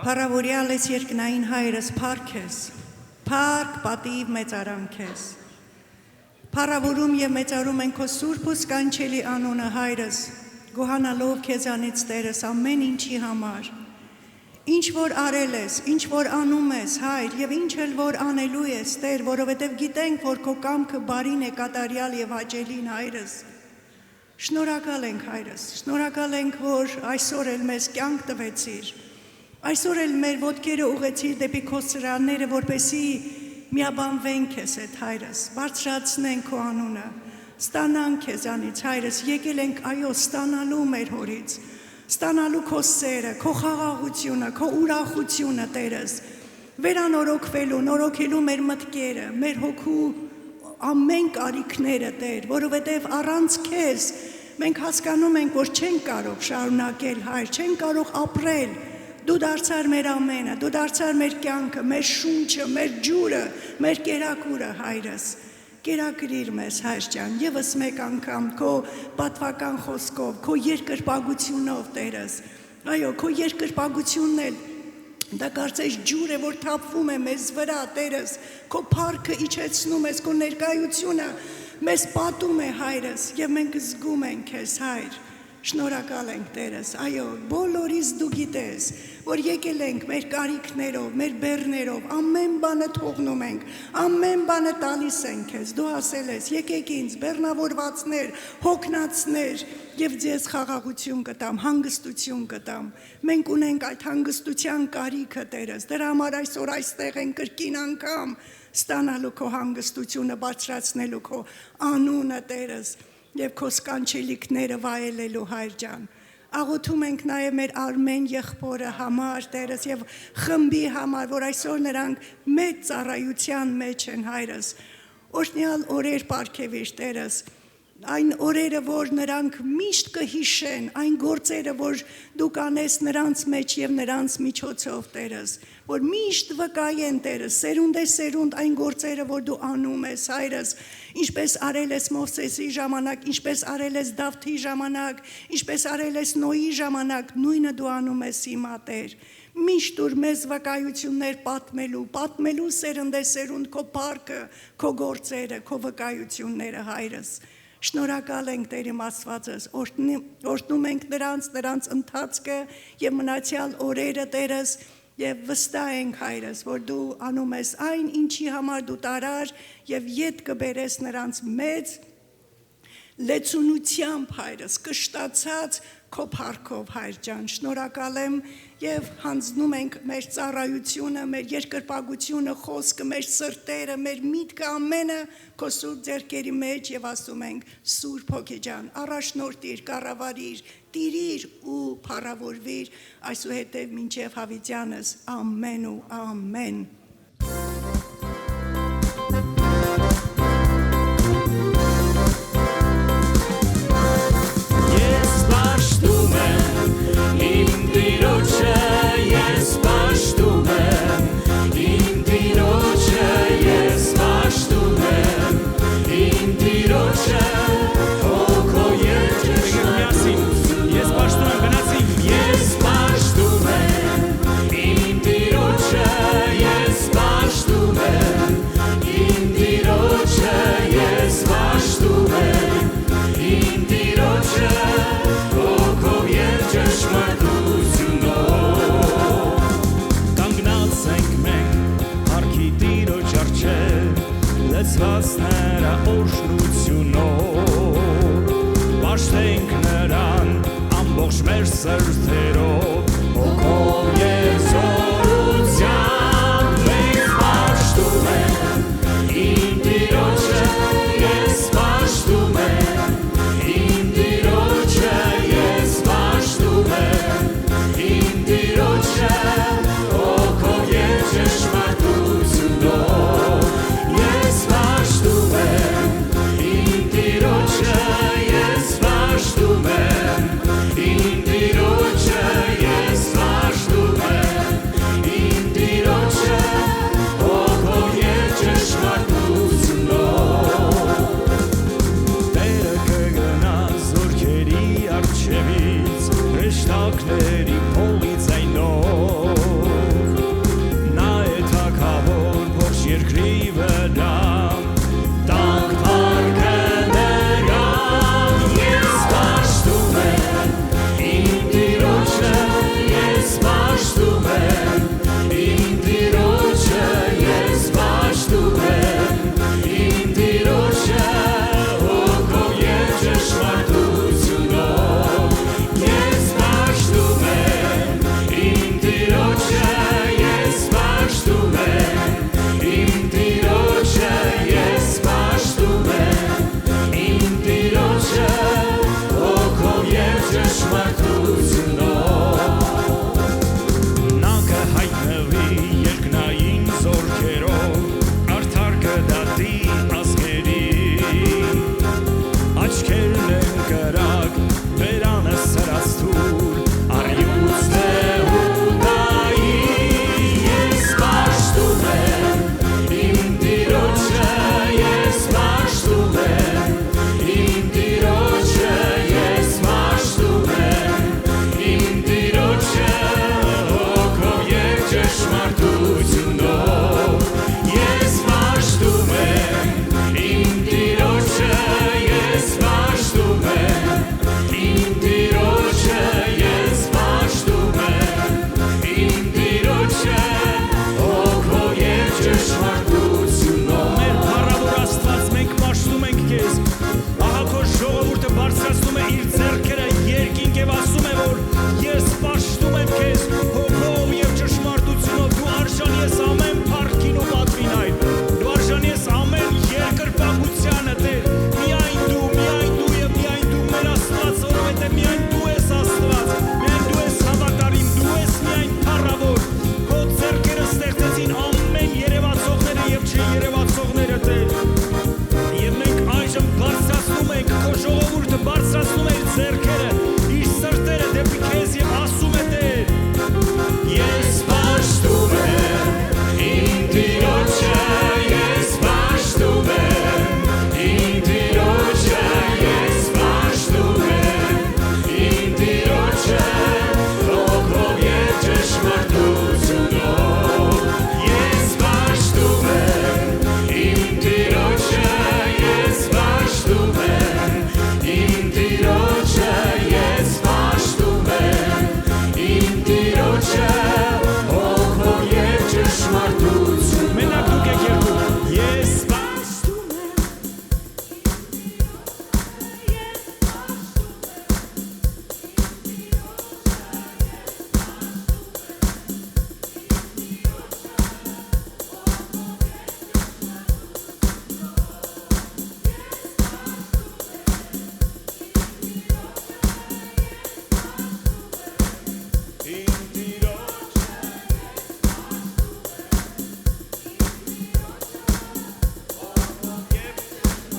Փառավորյալ ես երկնային հայրս, փառք ես, փառք պատիվ մեծարանք ես։ Փառավորում եւ մեծարում ենք քո սուրբ ու սքանչելի անունը հայրս, գոհանալով քեզանից Տերս ամեն ինչի համար։ Ինչ որ արել ես, ինչ որ անում ես, հայր, եւ ինչ էլ որ անելու ես, Տեր, որովհետեւ գիտենք, որ քո կամքը բարին է, կատարյալ եւ հաճելին հայրս։ Շնորհակալ ենք հայրս, շնորհակալ ենք, որ այսօր էլ մեզ կյանք տվեցիր։ Այսօր էլ մեր ոտքերը ուղեցիր դեպի քո սրանները, որպեսզի միաբանվենք քեզ հետ հայրս, բարձրացնենք քո անունը, ստանանք քեզանից հայրս, եկել ենք այո ստանալու մեր հորից, ստանալու քո սերը, քո խաղաղությունը, քո ուրախությունը Տերս, վերանորոգվելու, նորոգելու մեր մտքերը, մեր հոգու ամեն կարիքները Տեր, որովհետև առանց քեզ մենք հասկանում ենք, որ չենք կարող շարունակել հայր, չենք կարող ապրել։ Դու դարձար մեր ամենը, դու դարձար մեր կյանքը, մեր շունչը, մեր ջուրը, մեր կերակուրը հայրս։ Կերակրիր մեզ հայր ջան, եւս մեկ անգամ քո պատվական խոսքով, քո երկրպագությունով Տերս։ Այո, քո երկրպագությունն էլ դա կարծես ջուր է, որ թափվում է մեզ վրա Տերս, քո փառքը իջեցնում ես, քո ներկայությունը մեզ պատում է հայրս, եւ մենք զգում ենք քեզ հայր։ Շնորհակալ ենք Տերս, այո, բոլորիս դու գիտես, որ եկել ենք մեր կարիքներով, մեր բեռներով, ամեն բանը թողնում ենք, ամեն բանը տալիս ենք քեզ, դու ասել ես, եկեք ինձ, բեռնավորվածներ, հոգնածներ, եւ ձեզ խաղաղություն կտամ, հանգստություն կտամ։ Մենք ունենք այդ հանգստության կարիքը Տերս, դրա համար այսօր այստեղ ենք կրկին անգամ ստանալու քո հանգստությունը, բարձրացնելու քո անունը Տերս։ Եվ քո սքանչելիքները վայելելու հայր ջան։ Աղոթում ենք նաև մեր Արմեն եղբորը համար Տերս եւ խմբի համար, որ այսօր նրանք մեծ ծառայության մեջ են հայրս։ Օրհնյալ օրեր պարգևիր Տերս։ Այն օրերը, որ նրանք միշտ կհիշեն, այն գործերը, որ դու կանես նրանց մեջ եւ նրանց միջոցով Տերս, որ միշտ վկայեն Տերս, սերունդ այն գործերը, որ դու անում ես հայրս, ինչպես արել ես Մովսեսի ժամանակ, ինչպես արել ես Դավթի ժամանակ, ինչպես արել ես Նոյի ժամանակ, նույնը դու անում ես հիմա Տեր։ Միշտ ուր մեզ վկայություններ պատմելու սերունդ քո փառքը, քո գործերը, քո վկայությունները հայրս։ Շնորհակալ ենք Տեր իմ Աստվածս, օրհնում ենք նրանց ընթացքը եւ մնացյալ օրերը Տերս եւ վստահ ենք հայրս, որ դու անում ես այն, ինչի համար դու տարար եւ ետ կբերես նրանց մեծ լեցունությամբ հայրս, կշտացած քո փառքով հայր ջան, շնորհակալ եմ եւ հանձնում ենք մեր ծառայությունը, մեր երկրպագությունը, խոսքը, մեր սրտերը, մեր միտքը ամենը քո սուրբ ձեռքերի մեջ եւ ասում ենք Սուրբ Հոգի ջան, առաջնորդիր, կառավարիր, տիրիր ու փառավորվիր այսուհետև մինչև հավիտյանս ամեն ու ամեն։ Yes,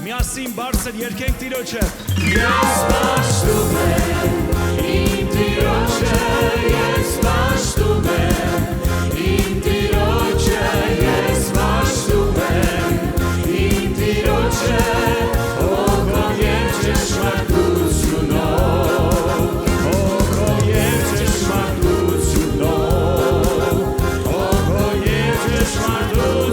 Միասին բարձր երկենք Տիրոջը։ Ես պաշտում եմ իմ Տիրոջը, ես պաշտում եմ իմ Տիրոջը, ես պաշտում եմ իմ Տիրոջը, հոգով և ճշմարտությունով, հոգով և ճշմարտությունով, հոգով և ճշմարտությունով։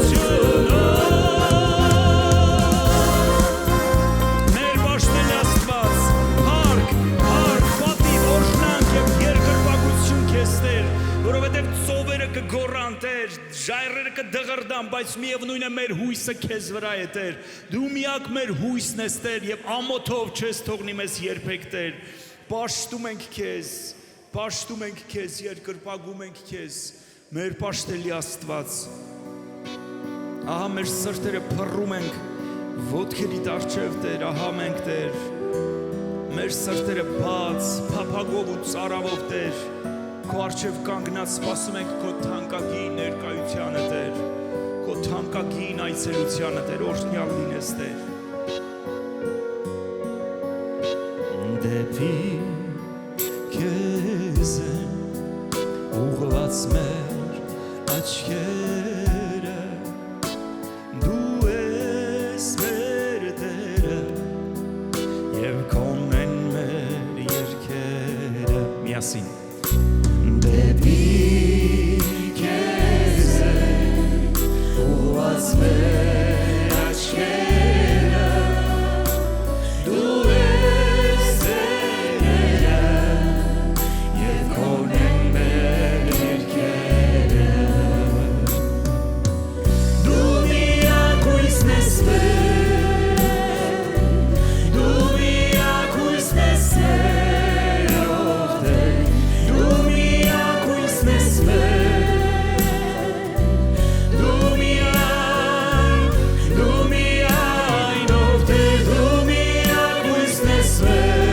Գորան Տեր, ժայռերը կդղրդան, բայց միևնույն է մեր հույսը քեզ վրա է Տեր, դու միակ մեր հույսն ես Տեր և ամոթով չես թողնի մեզ երբեք Տեր, պաշտում ենք քեզ, երկրպագում ենք քեզ, մեր պաշտելի Աստված, ահա մեր սրտերը փռում ենք ոտքերիդ առջև Տեր, ահա մենք Տեր, մեր սրտերը բաց, փափագով ու ծարավով Տեր, Քո առջև կանգնած սպասում ենք քո թանկագին ներկայությանը Տեր, քո թանկագին այցելությանը Տեր, օրհնյալ լինես Տեր։ Դեպի քեզ են ուղղված մեր աչքերը, դու ես մեր Տերը և քոն են մեր երգերը, միասին Դեպի քեզ են ուղղված մեր աչքերը, դու ես Տերը և քոն են մեր երգերը, դու միակույսն ես մեր, դու միակույսն ես Տերով Տեր, դու միակույսն ես մեր, դու միայնով Տեր, դու միակույսն ես մեր,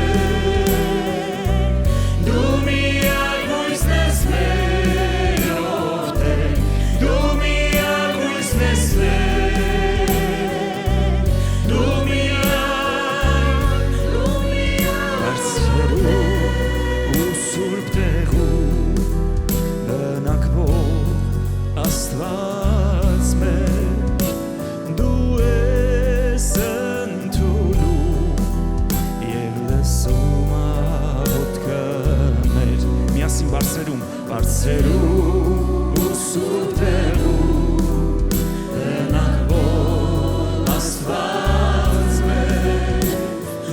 դու միակույսն ես մերով Տեր, դու միակույսն ես մեր, դու բարձրերու ու սուրբ տեղում բնակվող Աստված մեր, դու ես ընդունում և լսում աղոթքը մեր, միասին բարձրերում ու սուրբ տեղում բնակվող Աստված մեր,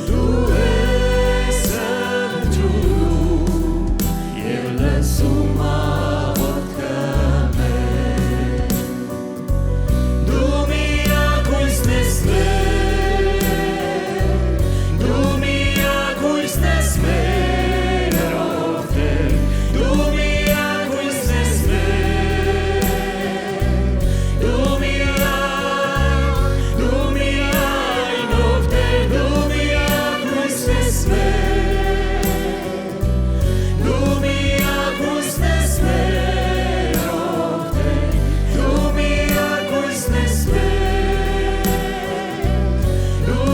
դու ես ընդունում և լսում աղոթքը մեր, դու միակույսն ես մեր, դու միակույսն ես մերով Տեր, դու միակույսն ես մեր, դու միայնով Տեր, դու միակույսն ես մեր, դու միակույսն ես մերով Տեր, դու միակույսն ես մեր, դու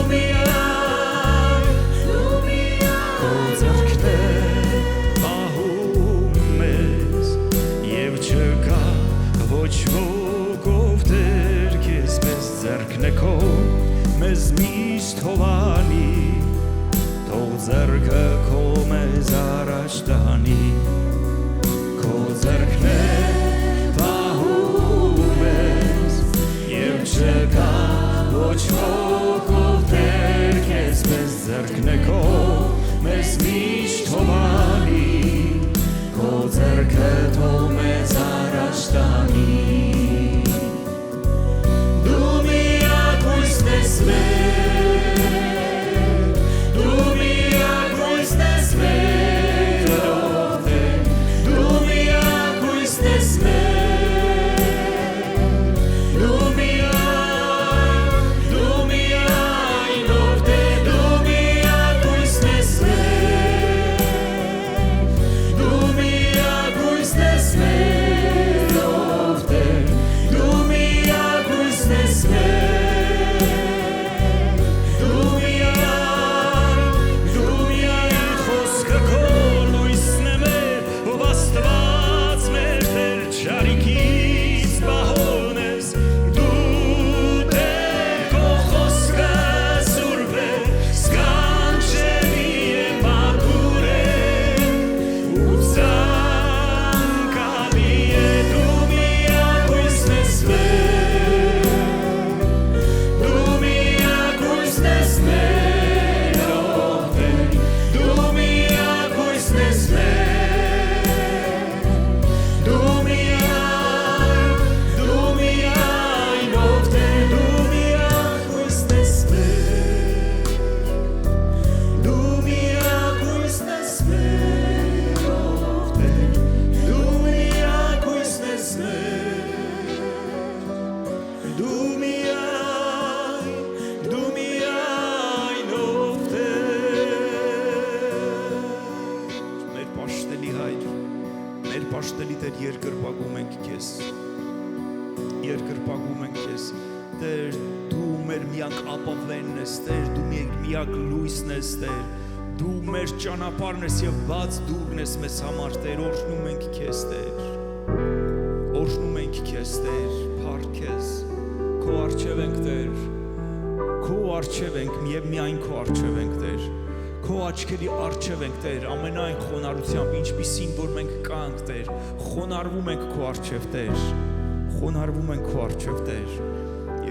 Քո ձեռքն է պահում մեզ և չկա ոչ ոքով Տեր քեզպես ձեռքն է քո մեզ միշտ հովանի, թող ձեռքը քո մեզ առաջ տանի, քո ձեռքն է պահում մեզ և չկա ոչ ոքով Տեր քեզպես ձեռքն է քո մեզ միշտ հովանի, քո ձեռքը թող մեզ առաջ տանի, դու միակույսն ես մեր, դու միակույսն ես մերով Տեր, դու միակույսն երկրպագում ենք քեզ, երկրպագում ենք քեզ, Տեր, դու մեր միակ ապավենն ես, Տեր, դու միակ լույսն ես, Տեր, դու մեր ճանապարհն ես եւ բաց դուռն ես մեզ համար, Տեր, օրհնում ենք քեզ, Տեր, օրհնում ենք քեզ, Տեր, փառք քեզ, քո առջև ենք, Տեր, քո առջև ենք եւ միայն քո առջև ենք, Տեր, քո աչքերի առջև ենք, Տեր, ամենայն խոնարհությամբ, ինչպիսին որ մենք կանք, Տեր, խոնարհվում ենք քո առջև, Տեր, խոնարհվում ենք քո առջև, Տեր,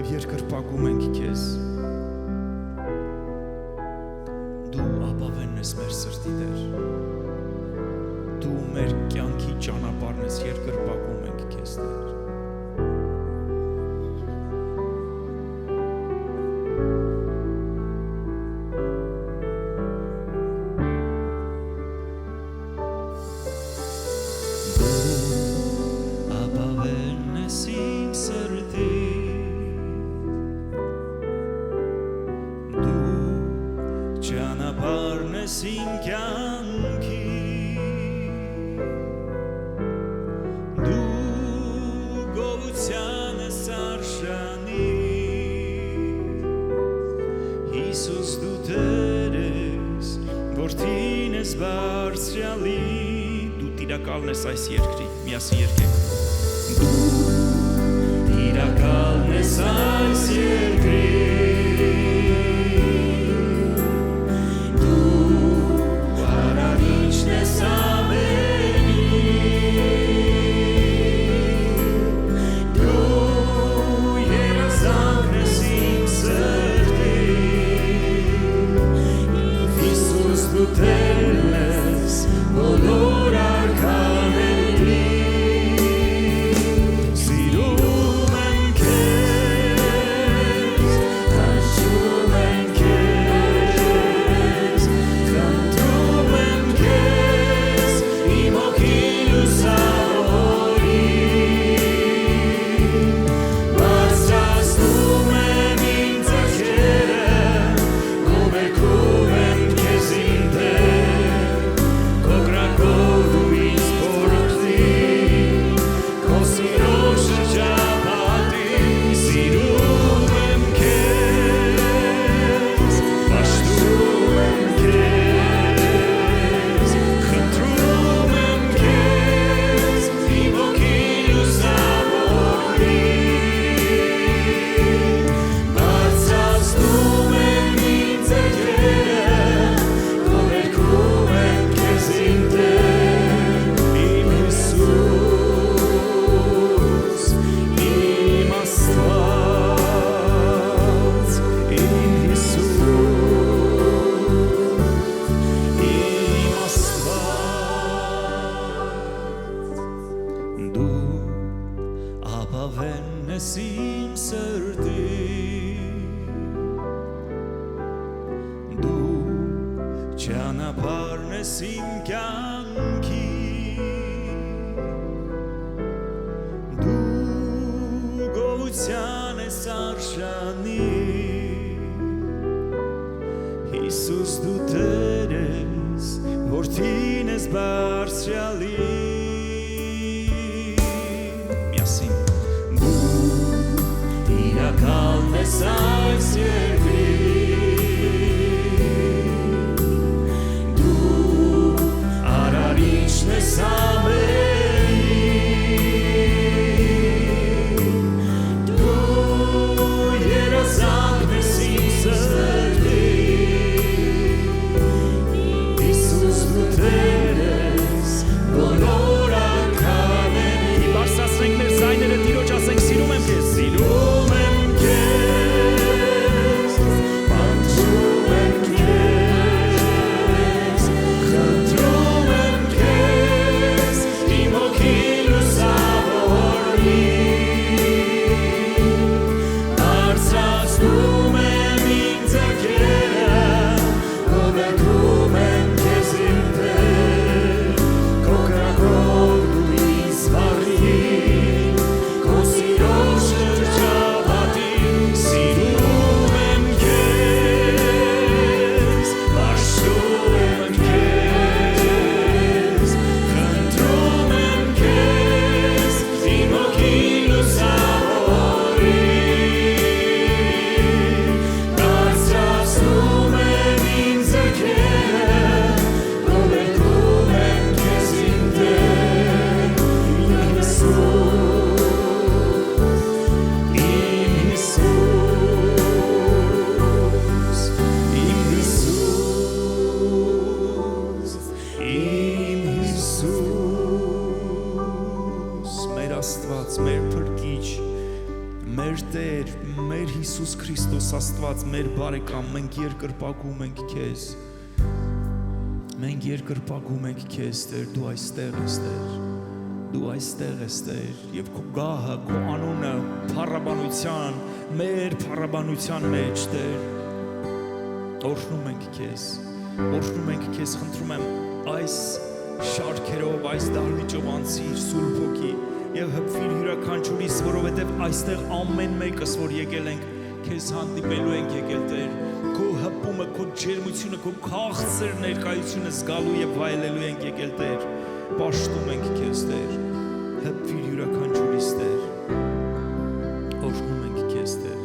եւ երկրպագում ենք քեզ։ Դու ապավենն ես մեր սրտի, Տեր, դու մեր կյանքի ճանապարհն ես, երկրպագում ենք քեզ, Տեր։ Տիրակալն ես այս երկրի, միասին երգենք։ Դու տիրակալն ես այս երկրի, դու արարիչն ես ամենի, դու երազանքն ես իմ սրտի, Հիսուս դու Տերն ես, բոլոր արքաների, սիրում եմ քեզ, հաշտում եմ քեզ, խնդրում եմ քեզ, իմ հոգի լուսավորի, բարձրացնում եմ իմ ձեռքերը, գովերգում եմ քեզ իմ Տեր, քո կրակով դու ինձ փորձի, քո սիրո շրջապատի, սիրում եմ քեզ, պաշտում եմ քեզ, խնդրում եմ քեզ, իմ հոգի լուսավորի, բարձրացնում եմ իմ ձեռքերը, գովերգում եմ քեզ իմ Տեր, իմ Հիսուս, իմ Աստված, իմ Հիսուս, իմ Աստված, դու ապավենն ես իմ սրտի, դու ճանապարհն ես իմ կյանքի, դու գովության ես արժանի, Հիսուս դու Տեր ես, որդին ես բարձրալի, միասին, դու տիրակալն ես այս երկրի, արարիչն ես ամենի, դու երազանքն ես իմ սրտի, Հիսուս դու Տեր ես, բոլոր արքաների, բարձրացնենք մեր ձայները Տիրոջ, ասենք սիրում եմ քեզ, սիրում եմ քեզ, Աստված, մեր Փրկիչ, մեր Տեր, մեր Հիսուս Քրիստոս Աստված, մեր բարեկամ, մենք երկրպագում ենք Քեզ։ Մենք երկրպագում ենք Քեզ, Տեր, Դու այստեղ ես, Տեր։ Դու այստեղ ես, Տեր, եւ քո գահը, քո անունը փառաբանության, մեր փառաբանության մեջ, Տեր։ Օրհնում ենք Քեզ, խնդրում եմ այս շարքերով, այս դահլիճով անցիր Սուրբ Հոգի եւ հպվիր յուրաքանչյուրիս, որովհետեւ այստեղ ամեն մեկս, որ եկել ենք, Քեզ հանդիպելու ենք եկել, Տեր, քո հպումը, քո ջերմությունը, քո քաղցր ներկայությունը զգալու եւ վայելելու ենք եկել, Տեր, պաշտում ենք Քեզ, Տեր, հպվիր յուրաքանչյուրիս, Տեր, օրհնում ենք Քեզ, Տեր։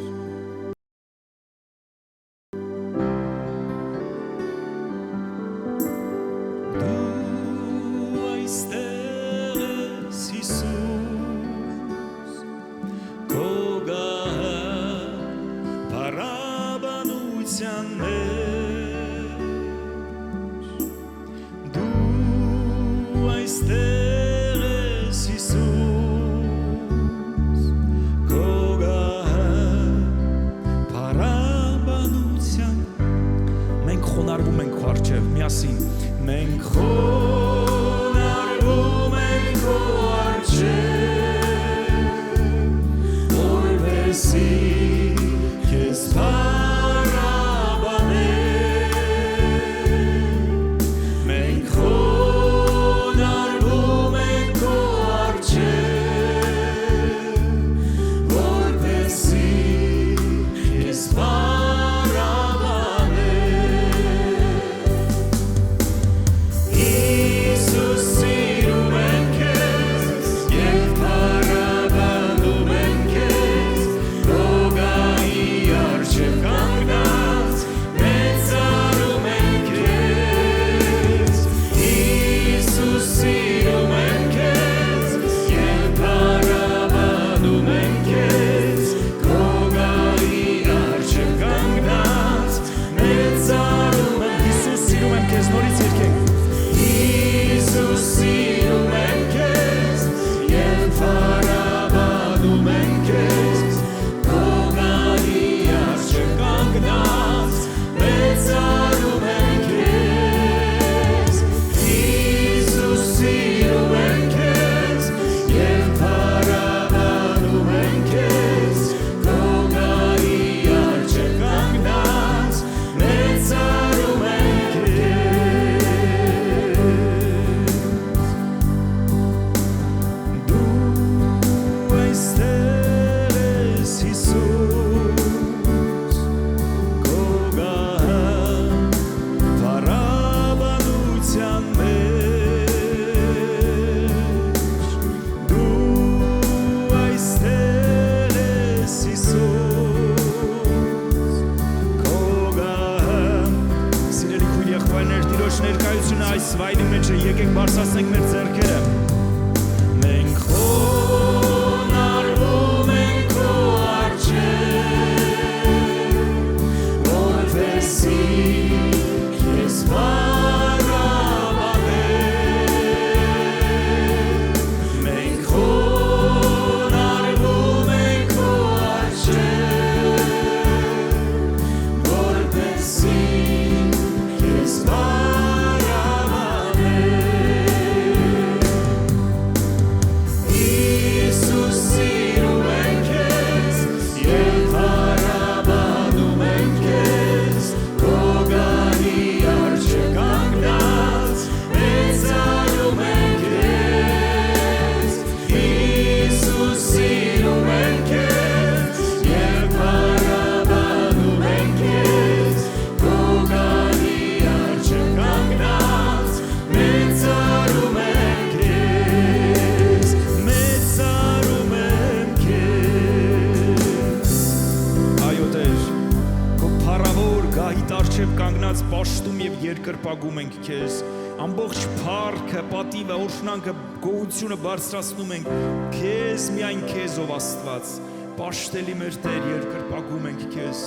Պաշտում եւ երկրպագում ենք Քեզ, ամբողջ փառքը, պատիվը, օրհնանքը, գոհությունը բարձրացնում ենք Քեզ, միայն Քեզ ով Աստված, պաշտելի մեր Տեր, երկրպագում ենք Քեզ,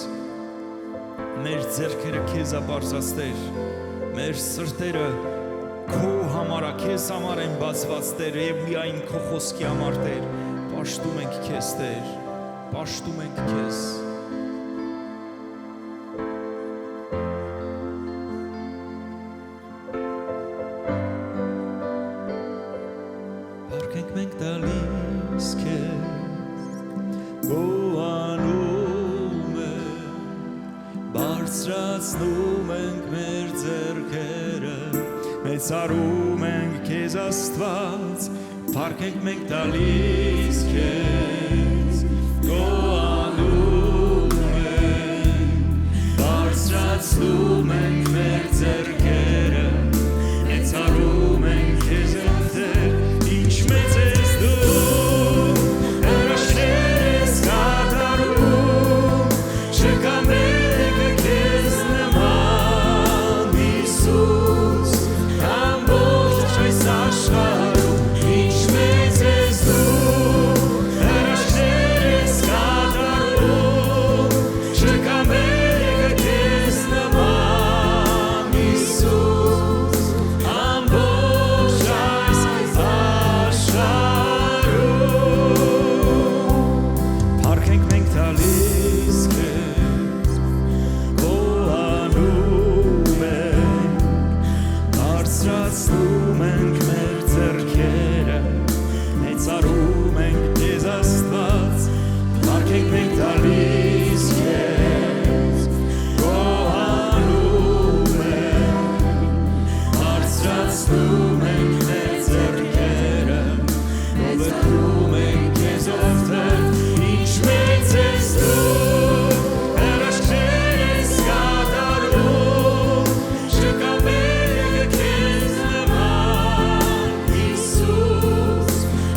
մեր ձեռքերը Քեզ ապարծած Տեր, մեր սրտերը քո համար է, քեզ համար են բացված Տեր եւ միայն քո խոսքի համար Տեր, պաշտում ենք քեզ Տեր, պաշտում ենք քեզ։ Փառք ենք տալիս քեզ, գոհանում ենք, բարձրացնում ենք մեր ձեռքերը, մեծարում ենք քեզ Աստված, փառք ենք մենք տալիս քեզ, գոհանում ենք, բարձրացնում ենք մեր ձեռքերը, մեծարում ենք քեզ Տեր, ինչ մեծ ես դու, հրաշքներ ես կատարում, չկա մեկը քեզ նման, Հիսուս, ամբողջ այս աշխարհում, ինչ մեծ ես դու, հրաշքներ ես կատարում, չկա մեկը քեզ նման, Հիսուս, ամբողջ այս աշխարհում, փառք ենք մենք տալիս քեզ, գոհանում ենք, բարձրացնում ենք մեր ձեռքերը, մեծարում ենք քեզ Աստված, փառք ենք մենք տալիս քեզ, գոհանում ենք, բարձրացնում ենք մեր ձեռքերը, ողջունում ենք քեզ Տեր, ինչ մեծ ես դու, հրաշքներ ես կատարում, չկա մեկը քեզ նման, Հիսուս,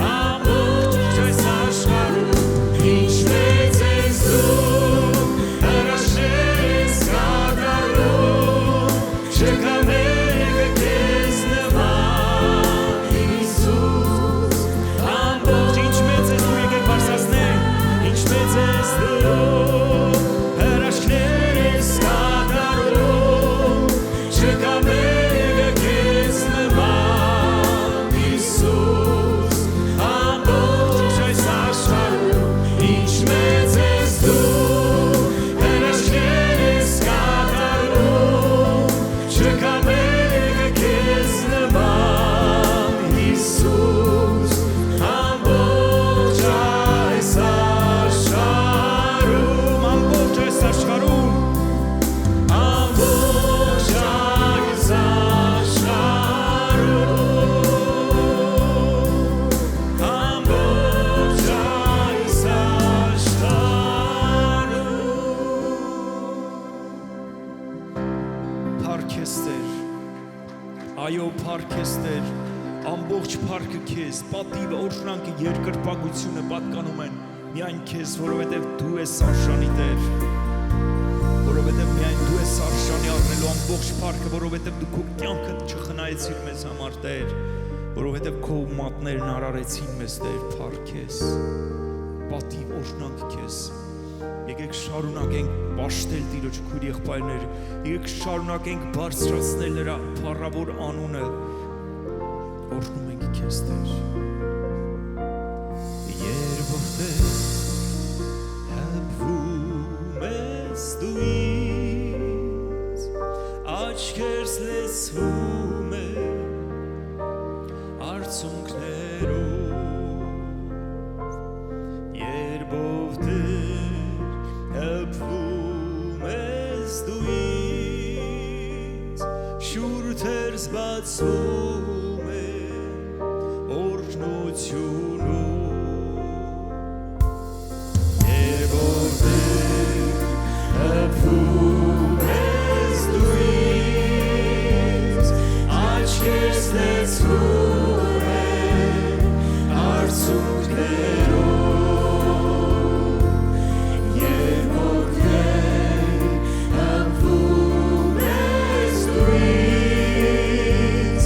ամբողջ այս աշխարհում, ինչ մեծ ես դու, հրաշքներ ես կատարում, չկա մեկը քեզ նման, Հիսուս, ամբողջ ինչ մեծ ես դու, եկեք բարձրացնենք, ինչ մեծ ես դու, հրաշքներ ես կատարում, չկա մեկը քեզ նման, Հիսուս, ամբողջ այս աշխարհում, ինչ մեծ ես դու, հրաշքներ ես կատարում, չկա մեկը քեզ նման, Հիսուս, ամբողջ այս աշխարհում, ամբողջ այս աշխարհում, ամբողջ այս աշխարհում, ամբողջ այս աշխարհում, փառք ես Տեր, այո փառք ես Տեր, ամբողջ փառքը քեզ, պատիվը, օրհնանքը, երկրպագությունը պատկանում են միայն քեզ, որովհետև դու ես արժանի Տեր, որովհետև միայն դու ես արժանի առնելու ամբողջ փառքը, որովհետև դու քո կյանքը չխնայեցիր մեզ համար Տեր, որովհետև քո մատներն արարեցին մեզ Տեր, փառք ես, պատիվ, օրհնանք քեզ, եկեք շարունակենք պաշտել Տիրոջ քույր եղբայրներ, եկեք շարունակենք բարձրացնել նրա փառավոր անունը, օրհնում ենք քեզ Տեր, երբ որտեղ հպվում ես դու ինձ, աչքերս լեցվում են արցունքներով, երբ որտեղ հպվում ես դու ինձ, շուրթերս բացվում են օրհնությունով, երբ որտեղ հպվում ես դու ինձ, աչքերս լեցվում են արցունքներով, երբ որտեղ հպվում ես դու ինձ,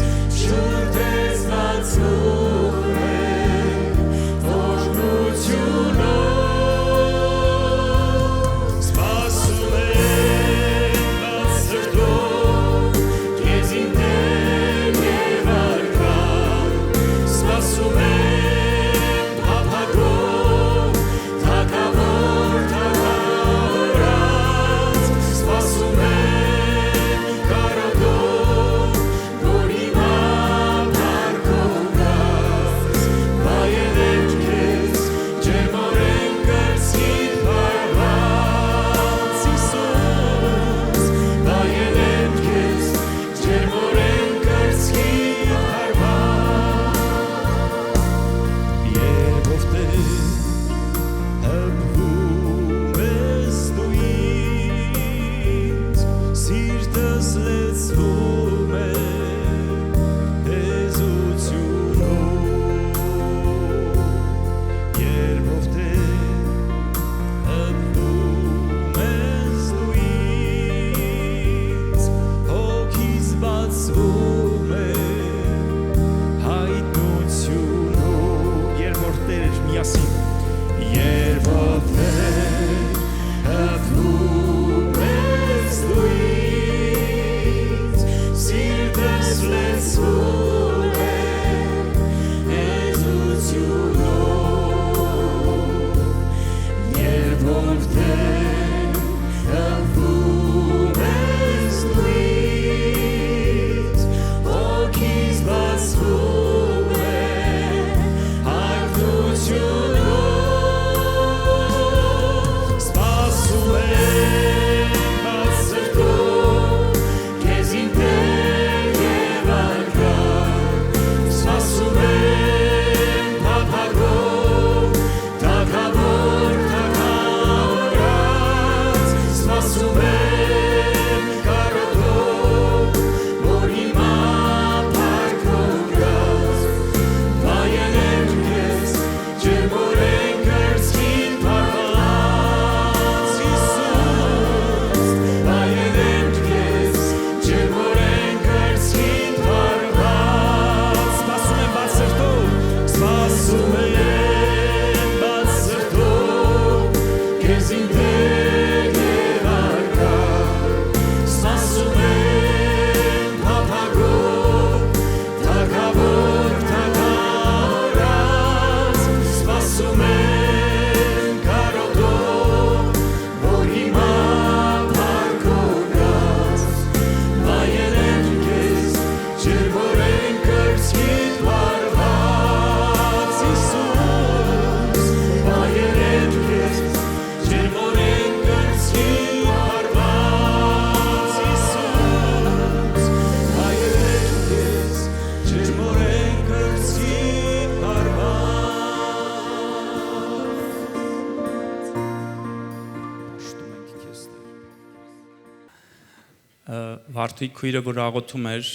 Վարդուի քույրը, որ աղոթում էր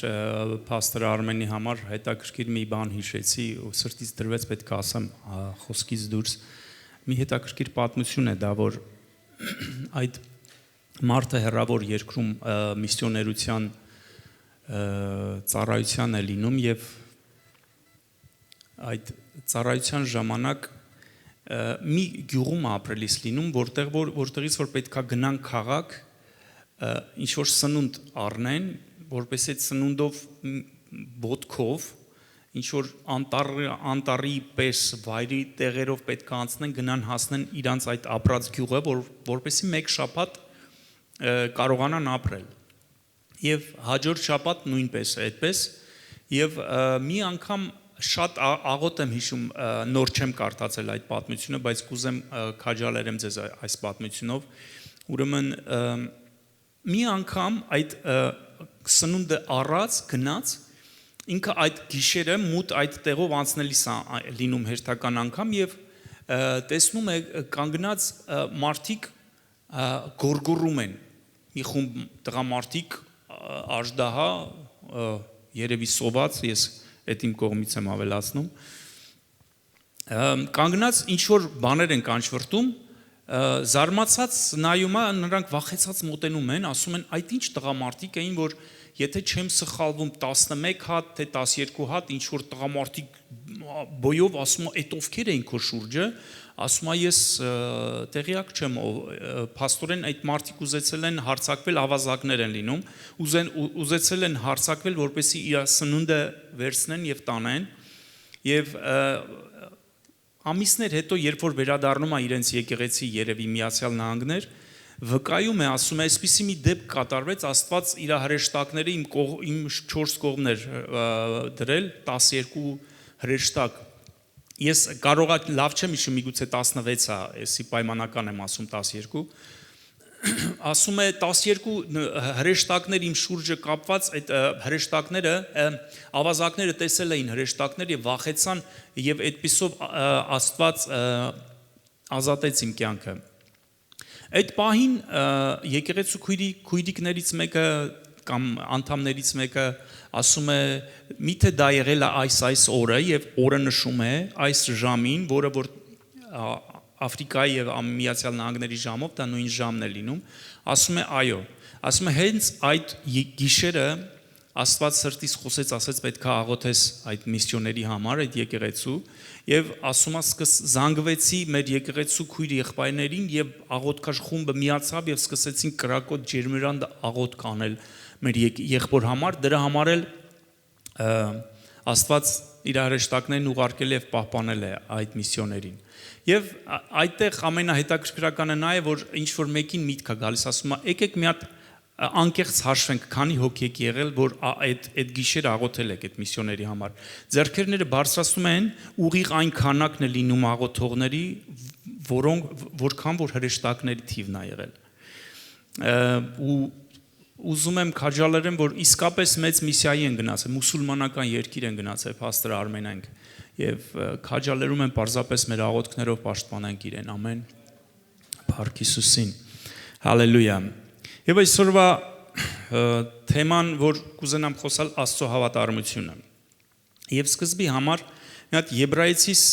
պաստոր Արմենի համար, հետաքրքիր մի բան հիշեցի ու սրտից դրվեց, պետք է ասեմ խոսքից դուրս։ Մի հետաքրքիր պատմություն է դա, որ այդ մարդը հեռավոր երկրում միսիոներության ծառայության է լինում եւ այդ ծառայության ժամանակ մի գյուղում ապրելիս լինում, որտեղից որ պետքա գնան քաղաք ինչ որ սնունդ առնեն, որպես այդ սնունդով ոտքով ինչ որ անտառի պես վայրի տեղերով պետք է անցնեն, գնան հասնեն իրանց այդ ապրած գյուղը, որպեսզի մեկ շաբաթ կարողանան ապրել։ Եվ հաջորդ շաբաթ նույնպես այդպես, եւ մի անգամ շատ աղոտ եմ հիշում, նոր չեմ կարդացել այդ պատմությունը, բայց կուզեմ քաջալերեմ ձեզ այս պատմությունով։ Ուրեմն մի անգամ այդ սնունդը առած գնաց, ինքը այդ գիշերը մութ այդ տեղով անցնելիս է լինում հերթական անգամ եւ տեսնում է կանգնած մարդիկ գորգորում են, մի խումբ տղամարդիկ աժդահա երևի սոված, ես այդ իմ կողմից եմ ավելացնում, կանգնած ինչ որ բաներ են կանչվրտում, զարմացած նայում է, նրանք վախեցած մոտենում են, ասում են, այդ ինչ տղամարդիկ էին, որ եթե չեմ սխալվում 11 հատ, թե 12 հատ, ինչ որ տղամարդիկ բոյով ասում է, այդ ովքեր էին քո շուրջը, ասում է, ես տեղյակ չեմ, փաստորեն այդ մարդիկ ուզեցել են հարձակվել, ավազակներ են լինում, ուզեցել են հարձակվել, որպեսզի իր սնունդը վերցնեն եւ տանեն, եւ ամիսներ հետո, երբ որ վերադառնում է իրենց եկեղեցի երևի Միացյալ Նահանգներ, վկայում է, ասում է, այսպիսի մի դեպք կատարվեց, Աստված իր հրեշտակները իմ 4 կողմներ դրել, 12 հրեշտակ։ Ես կարողա լավ չեմ հիշում, միգուցե 16 է, էսի պայմանական եմ ասում 12։ Ասում է 12 հրեշտակներ իմ շուրջը կապված, այդ հրեշտակները, ավազակները տեսել էին հրեշտակներ եւ վախեցան եւ այդպիսով Աստված ազատեց իմ կյանքը։ Այդ պահին եկեղեցու քույրիկներից մեկը կամ անդամներից մեկը ասում է, միթե դա եղել է այս օրը եւ օրը նշում է այս ժամին, որը որ Աֆրիկայի եւ Միացյալ Նահանգների ժամով դա նույն ժամն է լինում, ասում է այո, ասում է հենց այդ գիշերը Աստված սրտից խոսեց, ասեց պետք է աղոթես այդ միսիոների համար, այդ եկեղեցու, եւ ասում է զանգվեցի մեր եկեղեցու քույր եղբայրներին եւ աղոթքաշ խումբը միացավ եւ սկսեցին կրակոտ ջերմերան աղոթք անել մեր եղբոր համար, դրա համար էլ Աստված իր հրեշտակներն ուղարկել եւ պահպանել է այդ միսիոներին։ Եվ այդտեղ ամենահետաքրքրականը նա է, որ ինչ որ մեկին միտք է գալիս, ասում է, եկեք մի հատ անկեղծ հաշվենք, քանի հոգի եք եղել, որ այդ գիշեր աղոթել եք այդ միսիոների համար։ Ձեռքերները բարձրացնում են, ուղիղ այն քանակն է լինում աղոթողների, որքան որ հրեշտակների թիվն է եղել։ Ու ուզում եմ քաջալերեմ, որ իսկապես մեծ միսիայի են գնացել, մուսուլմանական երկիր են գնացել, փաստեր Արմենենք, եւ քաջալերում եմ պարզապես մեր աղոթքներով պաշտպանենք իրեն, ամեն։ Փառք Հիսուսին։ Հալելույա։ Եվ այսօրվա թեման, որ կուզենամ խոսալ, Աստծո հավատարմությունը։ Եվ սկզբի համար մի հատ Եբրայեցիս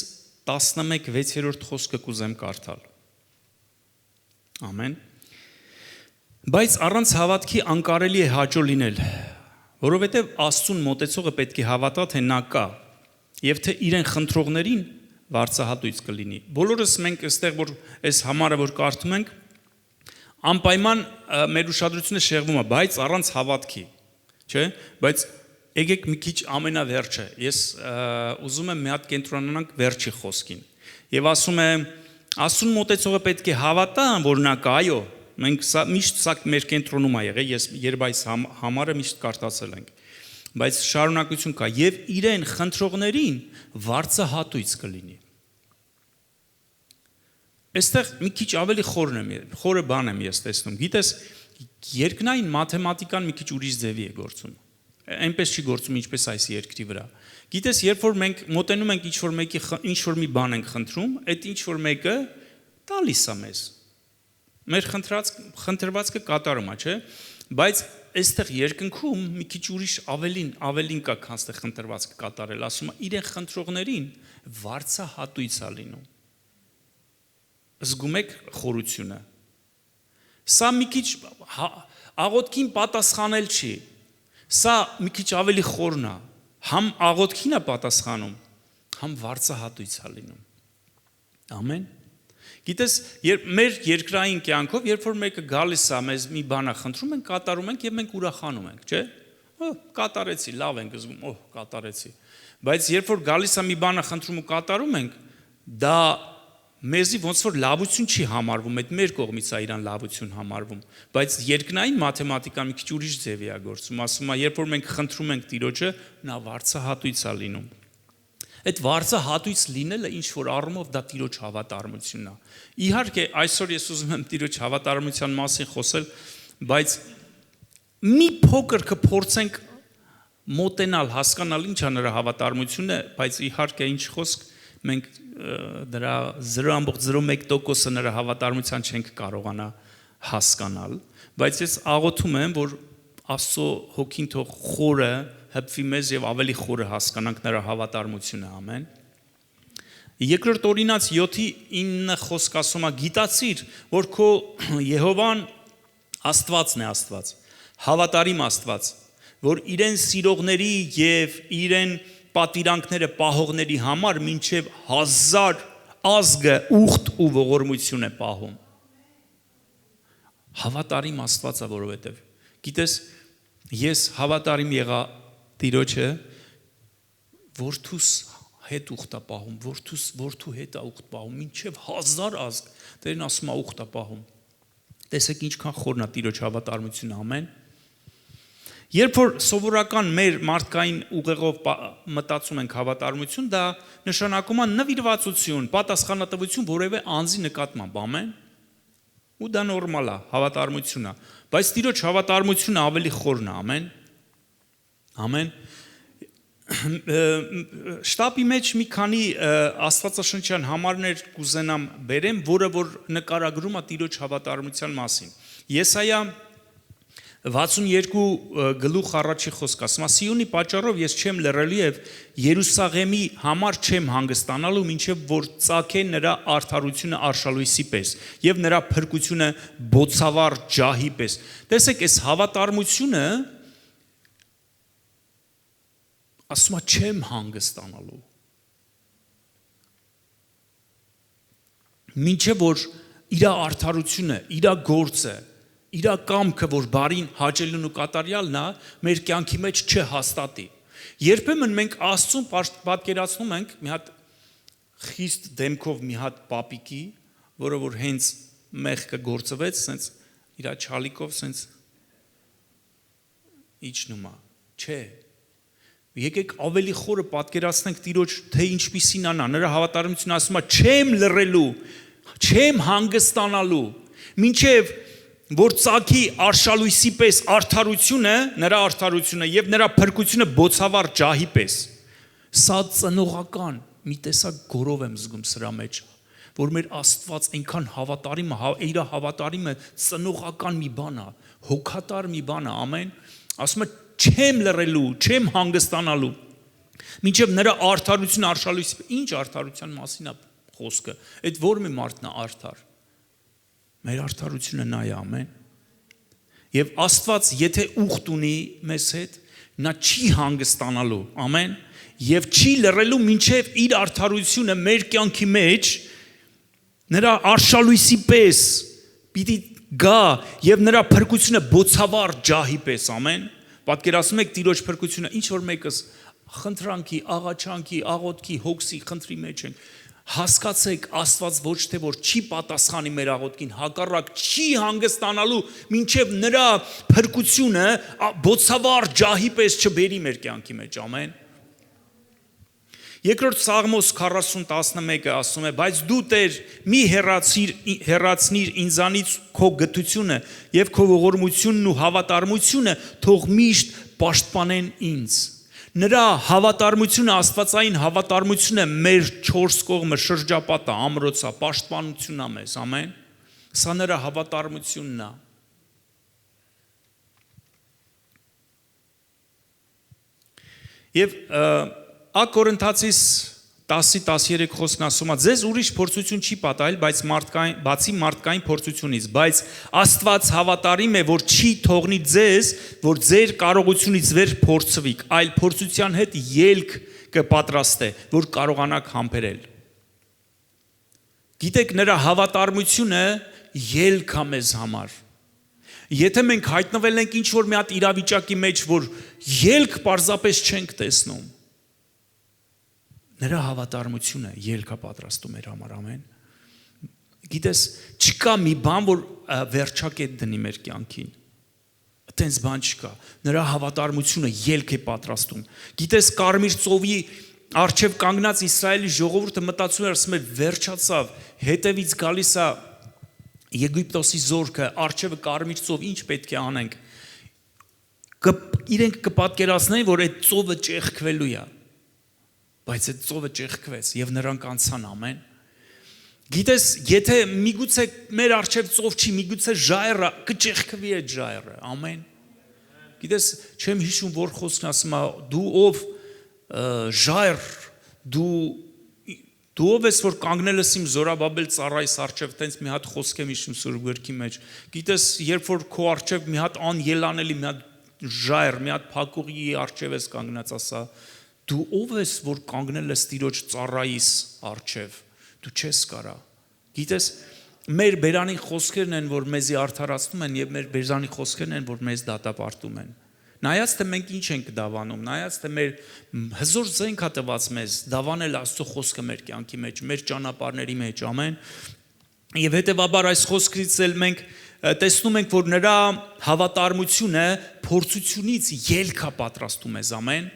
11:6 խոսքը կուզեմ կարդալ։ Ամեն։ Բայց առանց հավատքի անկարելի է հաճո լինել, որովհետև Աստծուն մոտեցողը պետք է հավատա, թե նա կա, եւ թե իրեն խնդրողներին վարձահատույց կլինի։ Բոլորս մենք այստեղ որ այս համարը որ կարդում ենք, անպայման մեր ուշադրությունը շեղվում է, բայց առանց հավատքի, չէ՞, բայց եկեք մի քիչ ամենավերջը։ Ես ուզում եմ մի հատ կենտրոնանանք վերջի խոսքին։ Եվ ասում է, Աստծուն մոտեցողը պետք է հավատա, որ նա կա, այո։ Մենք միշտ սա մեր կենտրոնում է եղել, ես երբ այս համարը միշտ կարդացել ենք, բայց շարունակություն կա, եւ իրեն խնդրողներին վարձահատույց կլինի։ Այստեղ մի քիչ ավելի խորը բան եմ ես տեսնում, գիտես, երկնային մաթեմատիկան մի քիչ ուրիշ ձևի է գործում, այնպես չի գործում ինչպես այս երկրի վրա։ Գիտես, երբ որ մենք մոտենում ենք ինչ-որ մի բան ենք խնդրում, այդ ինչ-որ մեկը տալիս է մեզ։ Մեր խնդրվածքը կատարում է, չէ՞, բայց այստեղ երկնքում մի քիչ ուրիշ ավելին կա, քան այստեղ խնդրվածքը կատարել, ասում է իրեն խնդրողներին վարձահատույց է լինում։ Զգում եք խորությունը։ Սա մի քիչ աղոթքին պատասխանել չի։ Սա մի քիչ ավելի խորն է։ Համ աղոթքին է պատասխանում, համ վարձահատույց է լինում։ Ամեն։ Գիտես, երբ մեր երկրային կյանքով, երբ որ մեկը գալիս է մեզ մի բան է խնդրում, մենք կատարում ենք եւ մենք ուրախանում ենք, չէ՞։ Կատարեցի, լավ ենք զգում, կատարեցի։ Բայց երբ որ գալիս է մի բան է խնդրում ու կատարում ենք, դա մեզի ոնց որ լավություն չի համարվում, այդ մեր կողմից է իրան լավություն համարվում, բայց երկնային մաթեմատիկան մի քիչ ուրիշ ձևի է գործում, ասում է, երբ որ մենք խնդրում ենք Տիրոջը, նա վարձահատույց է լինում։ Այդ վարձահատույց լինելը ինչ որ առումով դա Տիրոջ հավատարմությունն է։ Իհարկե, այսօր ես ուզում եմ Տիրոջ հավատարմության մասին խոսել, բայց մի փոքր կփորձենք մոտենալ, հասկանալ ինչ է նրա հավատարմությունը, բայց իհարկե ինչ խոսք մենք դրա 0.01%-ը նրա հավատարմության չենք կարողանա հասկանալ, բայց ես աղոթում եմ, որ Աստծո հոգին թող խորը հպվի մեզ եւ ավելի խորը հասկանանք նրա հավատարմությունը, ամեն։ Երկրորդ Օրինաց 7:9 խոսք ասում է. գիտացիր, որ քո Եհովան Աստվածն է Աստված, հավատարիմ Աստված, որ իրեն սիրողների եւ իրեն պատիրանքները պահողների համար մինչև 1000 ազգը ուխտ ու ողորմություն է պահում։ Հավատարիմ Աստված է, որովհետև գիտես, ես հավատարիմ եղա Տիրոջը, որդուս հետ ուխտ է պահում, որդու հետ է ուխտ պահում, մինչև 1000 ազգ, Տերն ասում է ուխտ է պահում։ Տեսեք ինչքան խորն է Տիրոջ հավատարմությունը, ամեն։ Երբ որ սովորական մեր մարդկային ուղեղով մտածում ենք հավատարմություն, դա նշանակում է նվիրվածություն, պատասխանատվություն որևէ անձի նկատմամբ, ամեն։ Ու դա նորմալ է, հավատարմություն է, բայց Տիրոջ հավատարմությունը ավելի խորն է, ամեն։ Ամեն։ Շտապի մեջ մի քանի աստվածաշնչյան համարներ կուզենամ բերեմ, որը որ նկարագրում է Տիրոջ հավատարմության մասին։ Եսայա 62:1 խոսք ասում է. Սիոնի պատճառով ես չեմ լռելու եւ Երուսաղեմի համար չեմ հանգստանալու, մինչեւ որ ծագե նրա արդարությունը արշալույսի պես եւ նրա փրկությունը բոցավառ ջահի պես։ Տեսեք, այս հավատարմությունը ասում է չեմ հանգստանալու։ Մինչև որ իր արդարությունը, իր գործը, իր կամքը, որ բարին հաճելուն ու կատարյալն է, մեր կյանքի մեջ չհաստատի։ Երբեմն մենք Աստծուն պատկերացնում ենք մի հատ խիստ դեմքով մի հատ պապիկի, որը որ հենց մեղքը գործվեց, սենց իր չալիկով սենց իջնում է։ Չէ։ Եկեք ավելի խորը պատկերացնենք Տիրոջ, թե ինչպիսին անա, նրա հավատարմությունը ասում է չեմ լռելու, չեմ հանգստանալու, մինչև որ ծագի արշալույսի պես արդարությունը, նրա արդարությունը եւ նրա փրկությունը բոցավառ ջահի պես։ Սա ծնողական մի տեսակ գորով եմ զգում սրա մեջ, որ մեր Աստված այնքան հավատարիմ է, իր հավատարիմը ծնողական մի բան է, հոգատար մի բան է, ամեն, ասում է չեմ լռելու, չեմ հանգստանալու, մինչև նրա արդարությունը արշալույսի, ինչ արդարության մասին է խոսքը, այդ որ մի մարդն է արդար, մեր արդարությունը նա է, ամեն, և Աստված եթե ուխտ ունի մեզ հետ, նա չի հանգստանալու, ամեն, և չի լռելու մինչև իր արդարությունը մեր կյանքի մեջ, նրա արշալույսի պես պիտի գա և նրա փրկությունը բոցավառ ջահի պես, ամեն, պատկերացնում եք Տիրոջ փրկությունը, ինչ որ մեկս խնդրանքի, աղաչանքի, աղոթքի, հոգսի, խնդրի մեջ ենք, հասկացեք Աստված ոչ թե որ չի պատասխանի մեր աղոթքին, հակառակ չի հանգստանալու, մինչև նրա փրկությունը բոցավառ ջահի պես չբերի մեր կյանքի մեջ, ամեն։ Երկրորդ Սաղմոս 40:11-ը ասում է, բայց դու Տեր մի հեռացնիր ինձանից քո գթությունը և քո ողորմությունն ու հավատարմությունը թող միշտ պաշտպանեն ինձ։ Նրա հավատարմությունը, աստվածային հավատարմությունը մեր չորս կողմը շրջապատը, ամրոցա, պաշտպանությունն է մեզ, ամեն։ Սա նրա հավատարմությունն է։ Եվ Կորինթացիս 10:13 խոսքն ասում է, ձեզ ուրիշ փորձություն չի պատահել, բացի մարդկային փորձությունից, բայց Աստված հավատարիմ է, որ չի թողնի ձեզ, որ ձեր կարողությունից վեր փորձվիք, այլ փորձության հետ ելք կպատրաստե, որ կարողանաք համբերել։ Գիտեք, նրա հավատարմությունը ելք է մեզ համար։ Եթե մենք հայտնվել ենք ինչ-որ մի հատ իրավիճակի մեջ, որ ելք պարզապես չենք տեսնում, նրա հավատարմությունը ելք է պատրաստում մեր համար, ամեն։ Գիտես, չկա մի բան, որ վերջակետ դնի մեր կյանքին։ Այդպես բան չկա։ Նրա հավատարմությունը ելք է պատրաստում։ Գիտես, Կարմիր ծովի առջև կանգնած Իսրայելի ժողովուրդը մտածում էր, ասում էր, վերջացավ, հետևից գալիս է Եգիպտոսի զորքը, առջևը Կարմիր ծով, ինչ պետք է անենք։ Իրենք կպատկերացնեն, որ այդ ծովը ճեղքվելու է։ Բայց այդ ծովը ճեղքվեց և նրանք անցան, ամեն։ Գիտես, եթե միգուցե մեր առջև ծով չի, միգուցե ժայռը, կճեղքվի այդ ժայռը, ամեն։ Գիտես, չեմ հիշում, որ խոսքն ասում է, դու ով ժայռ, դու ով ես, որ կանգնել ես իմ Զորաբաբել ծառայիս առջև, տենց մի հատ խոսք եմ հիշում Սուրբ Գրքի մեջ։ Գիտես, երբ որ քո առջև մի հատ անելանելի, մի հատ ժայռ, մի հատ փակուղի առջև ես կանգնած, ասա, դու ով ես, որ կանգնել ես Տիրոջ ծառայիս առջև, դու չես կարա։ Գիտես, մեր բերանի խոսքերն են, որ մեզի արդարացնում են և մեր բերանի խոսքերն են, որ մեզ դատապարտում են։ Նայած թե մենք ինչ ենք դավանում, նայած թե մեր հզոր զենք է տված մեզ, դավանել Աստծո խոսքը մեր կյանքի մեջ, մեր ճանապարհների մեջ, ամեն։ Եվ հետևաբար այս խոսքից էլ մենք տեսնում ենք, որ նրա հավատարմությունը փորձությունից ելք է պատրաստում մեզ, ամեն։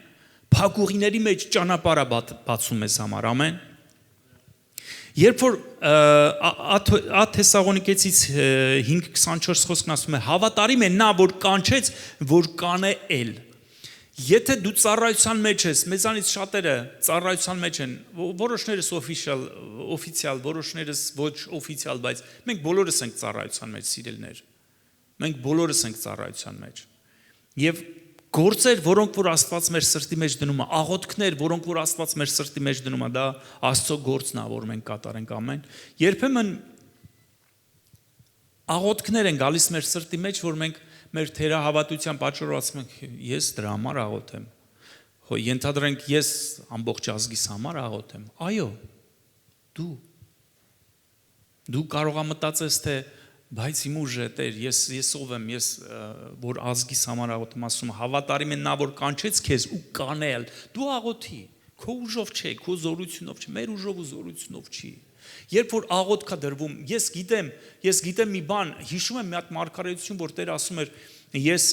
Փակուղիների մեջ ճանապարհ է բացում մեզ համար, ամեն։ Երբ որ Թեսաղոնիկեցից 5:24 խոսքն ասում է, հավատարիմ է նա, որ կանչեց, որ կանել։ Եթե դու ծառայության մեջ ես, մեզանից շատերը ծառայության մեջ են, որոշներս օֆիցիալ, որոշներս ոչ օֆիցիալ, բայց մենք բոլորս ենք ծառայության մեջ, սիրելիներ։ Մենք բոլորս ենք ծառայության մեջ։ Եվ գործեր, որոնք որ Աստված մեր սրտի մեջ դնում է, աղոթքներ, որոնք որ Աստված մեր սրտի մեջ դնում է, դա Աստծո գործն է, որ մենք կատարենք, ամեն։ Երբեմն աղոթքներ են գալիս մեր սրտի մեջ, որ մենք մեր թերահավատության պատճառով ասում ենք, ես դրա համար աղոթեմ։ Ենթադրենք ես ամբողջ ազգիս համար աղոթեմ։ Այո, դու կարող ես մտածես, թե բայց իմ ուժը Տեր, ես ով եմ, ես որ ազգիս համար աղոթում, ասում հավատարիմ են նա, որ կանչեց քեզ ու կանել, դու աղոթի, քո ուժով չէ, քո զորությունով չէ, մեր ուժով ու զորությունով չի։ Երբ որ աղոթք է դրվում, ես գիտեմ մի բան, հիշում եմ մի հատ մարգարեություն, որ Տեր ասում էր, ես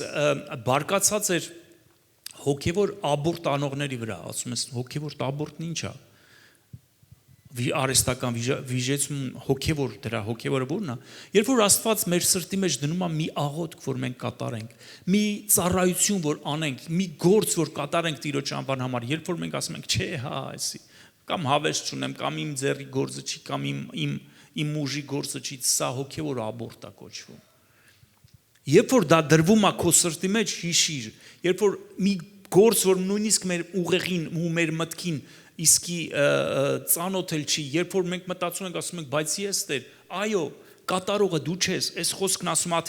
բարկացած էր հոգևոր աբորտ անողների վրա, ասում ես հոգևոր աբորտն ինչ է։ Արհեստական վիժեցում հոգևոր դրա հոգևորը որն է, երբ որ Աստված մեր սրտի մեջ դնում է մի աղոթք, որ մենք կատարենք, մի ծառայություն, որ անենք, մի գործ, որ կատարենք Տիրոջ անվան համար, երբ որ մենք ասում ենք, չէ, հա, այսի, կամ հավես չունեմ, կամ իմ ձեռի գործը չի, կամ իմ ուժի գործը չի, սա հոգևոր աբորտ է կոչվում։ Երբ որ դա դրվում է քո սրտի մեջ, հիշիր, երբ որ մի գործ, որ նույնիսկ մեր ուղեղին ու մեր մտքին իսկի ծանոթել չի, երբ որ մենք մտածում ենք, ասում ենք, բայց ես Տեր, այո, կատարողը դու չես, այս խոսքն ասում է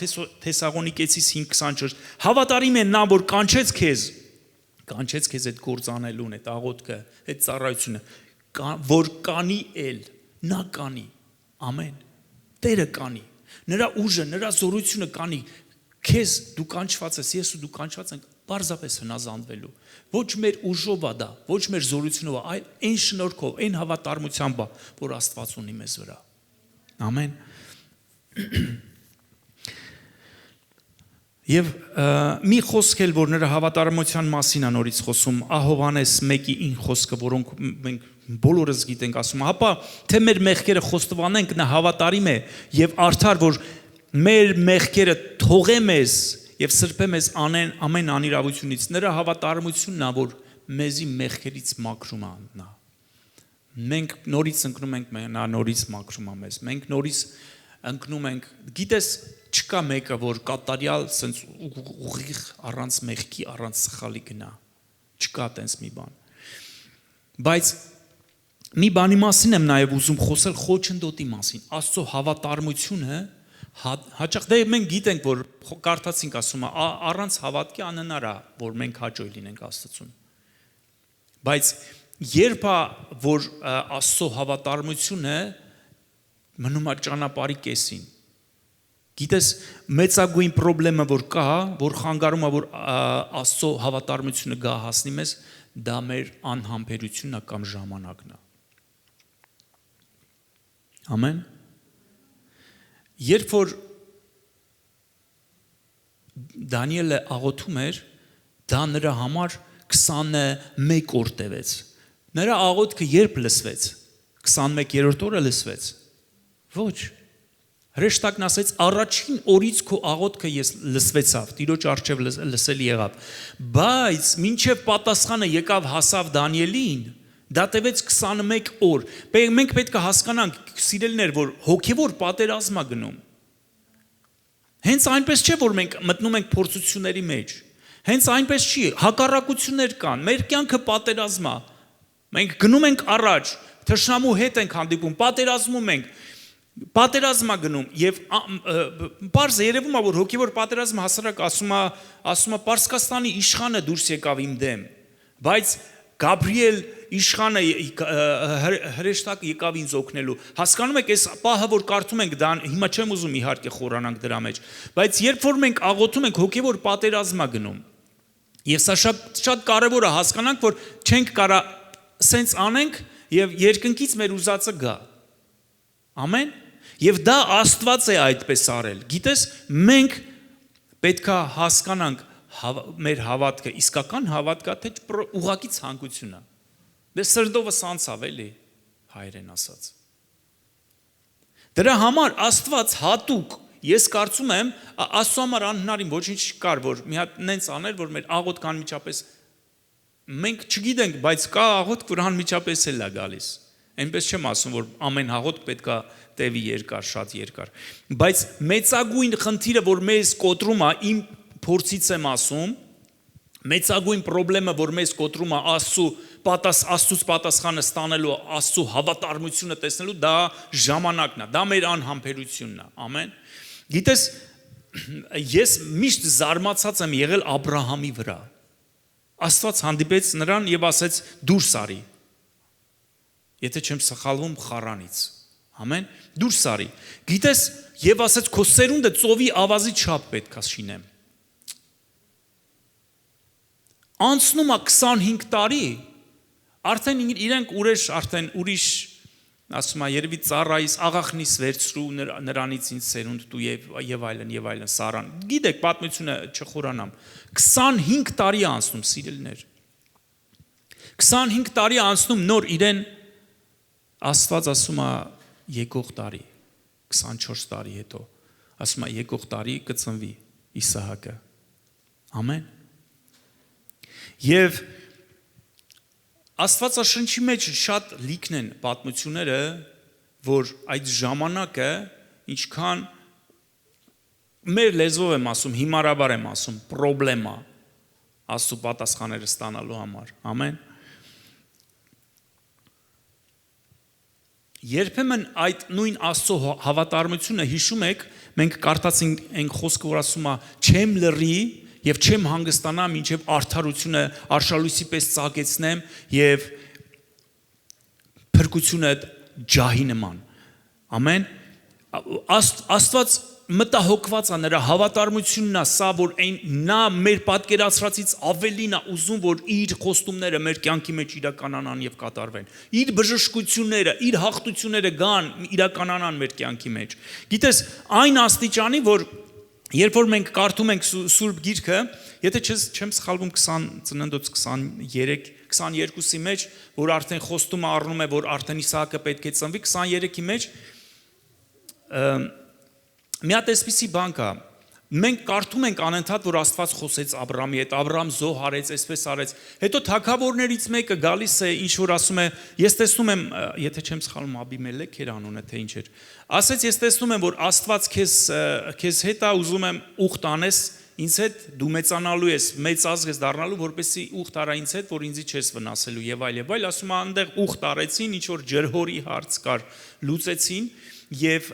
Թեսաղոնիկեցիս 5:24, հավատարիմ է նա, որ կանչեց քեզ այդ գործ անելուն, այդ աղոթքը, այդ ծառայությունը, որ կանի էլ, նա կանի, ամեն, Տերը կանի, նրա ուժը, նրա զորությունը կանի, քեզ դու կանչված ես, ես ու դու կանչված ենք պարզապես հնազանդվելու, ոչ մեր ուժով է դա, ոչ մեր զորությունով է, այլ այն շնորհքով, այն հավատարմությամբ է, որ Աստված ունի մեզ վրա։ Ամեն։ Եվ մի խոսք էլ, որ նրա հավատարմության մասին է նորից խոսում, Հովհաննես 1:9 խոսքը, որոնք մենք բոլորս գիտենք, ասում, հապա թե մեր մեղքերը խոստովանենք, նա հավատարիմ է եւ արդար, որ մեր մեղքերը թողե մեզ եւ սրբե մեզ ամեն անիրավությունից, նրա հավատարմությունն է, որ մեզի մեղքերից մաքրում է նա։ Մենք նորից ընկնում ենք, նա նորից մաքրում է մեզ։ Մենք նորից ընկնում ենք, գիտես, չկա մեկը, որ կատարյալ սենց ուղիղ առանց մեղքի, առանց սխալի գնա։ Չկա տենց մի բան։ Բայց մի բանի մասին եմ նաև ուզում խոսել խոչընդոտի մասին։ Աստծո հավատարմությունը հաճախ դե մենք գիտենք, որ կարդացինք ասում է, առանց հավատքի անհնար է, որ մենք հաճոյ լինենք Աստծուն։ Բայց երբ որ Աստծո հավատարմությունը մնում է ճանապարհի կեսին։ Գիտես, մեծագույն խնդրեմը որ կա, որ խանգարում է, որ Աստծո հավատարմությունը գա հասնի մեզ, դա մեր անհամբերությունն է կամ ժամանակն է։ Ամեն։ Երբ որ Դանիելը աղոթում էր, դա նրա համար 21 օր տևեց։ Նրա աղոթքը երբ լսվեց, 21-րդ օրը լսվեց։ Ոչ։ Հրեշտակն ասեց, առաջին օրից քո աղոթքը ես լսվեցավ, Տիրոջ առջև լսելի եղավ։ Բայց մինչև պատասխանը եկավ հասավ Դանիելին, դա տևեց 21 օր։ Մենք պետք է հասկանանք, սիրելիներ, որ հոգևոր պատերազմ է գնում։ Հենց այնպես չէ, որ մենք մտնում ենք փորձությունների մեջ։ Հենց այնպես չի, հակառակություններ կան, մեր կյանքը պատերազմ է։ Մենք գնում ենք առաջ, թշնամու հետ ենք հանդիպում, պատերազմում ենք, պատերազմ է գնում եւ բարձ երևում է, որ հոգևոր պատերազմը հասարակ ասում է Պարսկաստանի իշխանը դուրս եկավ իմ դեմ, բայց Գաբրիել իշխանը հրեշտակը եկավ ինձ օգնելու։ Հասկանում եք, այս պահը որ կարդում ենք, դա հիմա չեմ ուզում իհարկե խորանանք դրա մեջ, բայց երբ որ մենք աղոթում ենք, հոգևոր պատերազմ է գնում։ Եվ սա շատ կարևոր է հասկանանք, որ չենք կարա սենց անենք եւ երկնքից մեր ուզածը գա։ Ամեն։ Եվ դա Աստված է այդպես արել։ Գիտես, մենք պետքա հասկանանք մեր հավատքը, իսկական հավատքը, թե ուղղակի ցանկությունն է։ Դե սրտովս անցավ էլի, հայերեն ասած։ Դրա համար Աստված հատուկ, ես կարծում եմ, Աստծո համար անհնարին ոչինչ չկար, որ մի հատ նենց աներ, որ մեր աղոթքը անմիջապես մենք չգիտենք, բայց կա աղոթք, որ անմիջապես էլ է գալիս։ Այնպես չեմ ասում, որ ամեն աղոթք պետքա տևի երկար, շատ երկար։ Բայց մեծագույն խնդիրը, որ մեզ կոտրում է, իմ փորձից եմ ասում, մեծագույն խնդրեմը, որ մեզ կոտրում է Աստծուց պատասխանը ստանելու, Աստծո հավատարմությունը տեսնելու, դա ժամանակն է, դա մեր անհամբերությունն է։ Ամեն։ Գիտես, ես միշտ զարմացած եմ եղել Աբրահամի վրա։ Աստված հանդիպեց նրան եւ ասեց դուրս արի։ Եթե չեմ սխալվում Խարանից։ Ամեն, դուրս արի։ Գիտես, եւ ասեց քո սերունդը ծովի ավազի չափ պետքա շինեմ։ Անցնում է 25 տարի, արդեն իրենք ուրիշ ասում է երևի ծառայից աղախնիս վերցրու նրանից ինձ սերունդ դու եւ այլն Սարան։ Գիտեք, պատմությունը չխորանամ։ 25 տարի է անցնում, սիրելիներ։ 25 տարի է անցնում նոր իրեն Աստված ասում է եկող տարի 24 տարի հետո ասում է եկող տարի կծնվի Իսահակը։ Ամեն։ Եվ Աստվածաշնչի մեջ շատ լիքն են պատմությունները, որ այդ ժամանակը ինչքան մեր լեզվով եմ ասում, հիմարաբար եմ ասում, պրոբլեմա Աստծո պատասխանները ստանալու համար։ Ամեն։ Երբեմն այդ նույն Աստծո հավատարմությունը հիշում եք, մենք կարդացինք այն խոսքը, որ ասում է չեմ լռի եւ չեմ հանգստանա մինչեւ արդարությունը արշալույսի պես ծագեցնեմ եւ փրկությունը ջահի նման։ Ամեն։ Աստված մտահոգված է նրա հավատարմությունն է սա, որ այն նա մեր պատկերացրածից ավելին է ուզում, որ իր խոստումները մեր կյանքի մեջ իրականանան եւ կատարվեն։ Իր բժշկությունները, իր հաղթությունները գան իրականանան մեր կյանքի մեջ։ Գիտես, այն աստիճանի, որ երբ որ մենք կարդում ենք Սուրբ Գիրքը, եթե չեմ սխալվում 20 Ծննդոց 22-ի մեջ, որ արդեն խոստումը առնում է, որ արդեն Իսահակը պետք է ծնվի, 23-ի մեջ մի հատ էսպիսի բան կա։ Մենք կարդում ենք անընդհատ, որ Աստված խոսեց Աբրահամի հետ, Աբրահամ զոհ արեց, այսպես արեց։ Հետո թագավորներից մեկը գալիս է, ինչ որ ասում է, ես տեսնում եմ, եթե չեմ սխալվում, Աբիմելեք էր անունը, թե ինչ էր։ Ասեց, ես տեսնում եմ, որ Աստված քեզ հետ է ուզում եմ ուխտ անես, ինձ հետ դու մեծանալու ես, մեծ ազգ ես դառնալու, որպեսզի ուխտ արա ինձ հետ, որ ինձի չես վնասելու եւ այլ, ասում է, այնտեղ ուխտ արեցին, ինչ որ ջրհորի հարց կար, լուծեցին եւ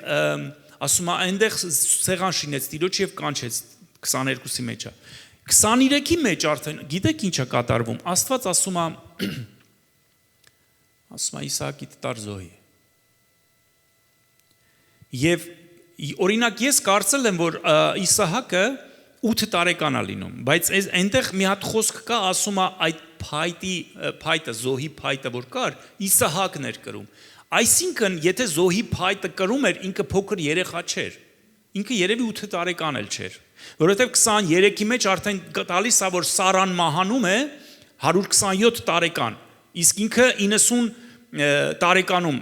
ասում է այնտեղ սեղան շինեց Տիրոջ եւ կանչեց 22-ի մեջը 23-ի մեջ արդեն գիտեք ինչ է կատարվում Աստված ասում է Իսահակի տար զոհի եւ օրինակ ես կարծել եմ որ Իսահակը 8 տարեկան է լինում բայց այնտեղ մի հատ խոսք կա ասում է այդ փայտը զոհի փայտը որ կար Իսահակն էր կրում Այսինքն, եթե զոհի փայտը կրում էր, ինքը փոքր երեխա չէր։ Ինքը երևի 8 տարեկան էլ չէր։ Որովհետև 23-ի մեջ արդեն տալիս է, որ Սարան մահանում է 127 տարեկան, իսկ ինքը 90 տարեկանում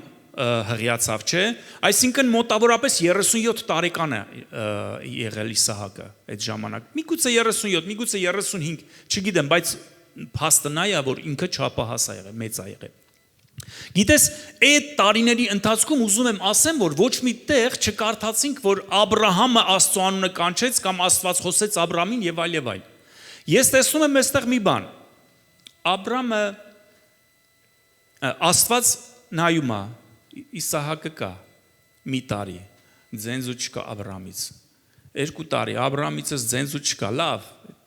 հղիացավ, չէ։ Այսինքն մոտավորապես 37 տարեկան է եղել Իսահակը այդ ժամանակ։ Միգուցե 37, միգուցե 35, չգիտեմ, բայց փաստը նա է, որ ինքը չափահաս է եղել, մեծ է եղել։ Գիտես, այդ տարիների ընթացքում ուզում եմ ասեմ, որ ոչ մի տեղ չկարդացինք, որ Աբրահամը Աստծո անունը կանչեց կամ Աստված խոսեց Աբրահամին եւ այլ։ Ես տեսնում եմ այստեղ մի բան։ Աբրահամը Աստված նայում է, Իսահակը կա մի տարի, ձենզու չկա Աբրահամից։ 2 տարի, Աբրահամիցս ձենզու չկա, լավ,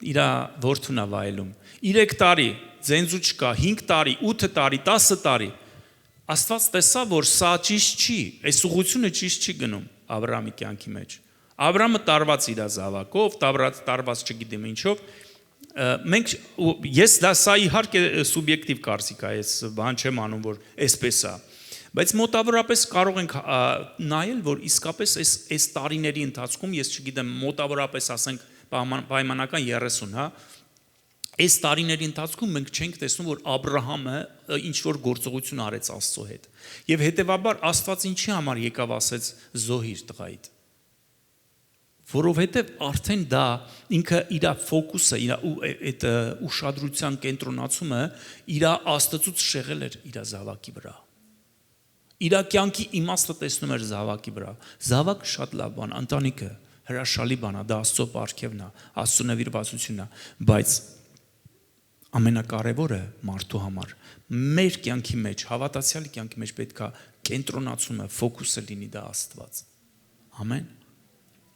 իր որդուն է վայելում։ 3 տարի, ձենզու չկա, 5 տարի, 8 տարի, 10 տարի։ Աստված տեսա, որ սա ճիշտ չի, այս ուղղությունը ճիշտ չի գնում Աբրահամի կյանքի մեջ։ Աբրահամը տարված իր զավակով, տարված չգիտեմ ինչով։ Ես դա սա իհարկե սուբյեկտիվ կարծիք է, ես բան չեմ անում, որ այսպես է։ Բայց մոտավորապես կարող ենք նայել, որ իսկապես այս տարիների ընթացքում, ես չգիտեմ, մոտավորապես ասենք պայմանական 30, հա, այս տարիների ընթացքում մենք չենք տեսնում, որ Աբրահամը ինչ-որ գործողություն արեց Աստծո հետ։ Եվ հետևաբար Աստված ինչի համար եկավ ասեց զոհիր տղայիդ։ Որովհետև արդեն դա ինքը իր ֆոկուսը, իր այդ ուշադրության կենտրոնացումը իր Աստծուց շեղել էր իր զավակի վրա։ Իր կյանքի իմաստը տեսնում էր զավակի վրա։ Զավակը շատ լավ բան, ընտանիքը հրաշալի բան է, դա Աստծո պարգևն է, Աստծո նվիրվածությունն է, բայց ամենակարևորը մարդու համար մեր կյանքի մեջ, հավատացյալի կյանքի մեջ պետք է կենտրոնացումը, ֆոկուսը լինի դա Աստված։ Ամեն։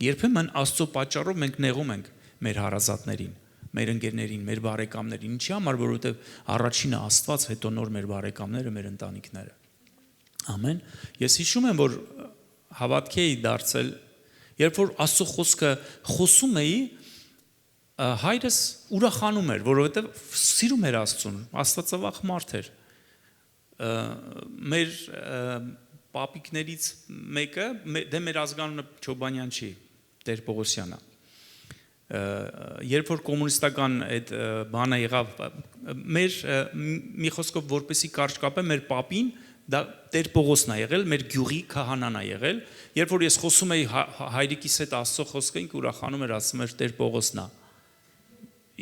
Երբեմն Աստծո պատճառով մենք նեղում ենք մեր հարազատներին, մեր ընկերներին, մեր բարեկամներին, ինչի համար, որովհետև առաջինը Աստված, հետո նոր մեր բարեկամները, մեր ընտանիքները։ Ամեն։ Ես հիշում եմ, որ հավատքի էի դարձել, երբ որ Աստծո խոսքը խոսում էի, հայրս ուրախանում էր, որովհետև սիրում էր Աստծուն, Աստվածավախ մարդ էր։ Մեր պապիկներից մեկը, դե մեր ազգանունը Չոբանյան չի, Տեր Պողոսյանը։ Երբ որ կոմունիստական այդ բանը եղավ, մեր մի խոսքով որպեսի կարճ կապեմ, մեր պապին դա Տեր Պողոսն է եղել, մեր գյուղի քահանան է եղել, երբ որ ես խոսում էի հայրիկիս հետ Աստծո խոսքը, ինքը ուրախանում էր, ասում էր Տեր Պողոսն է։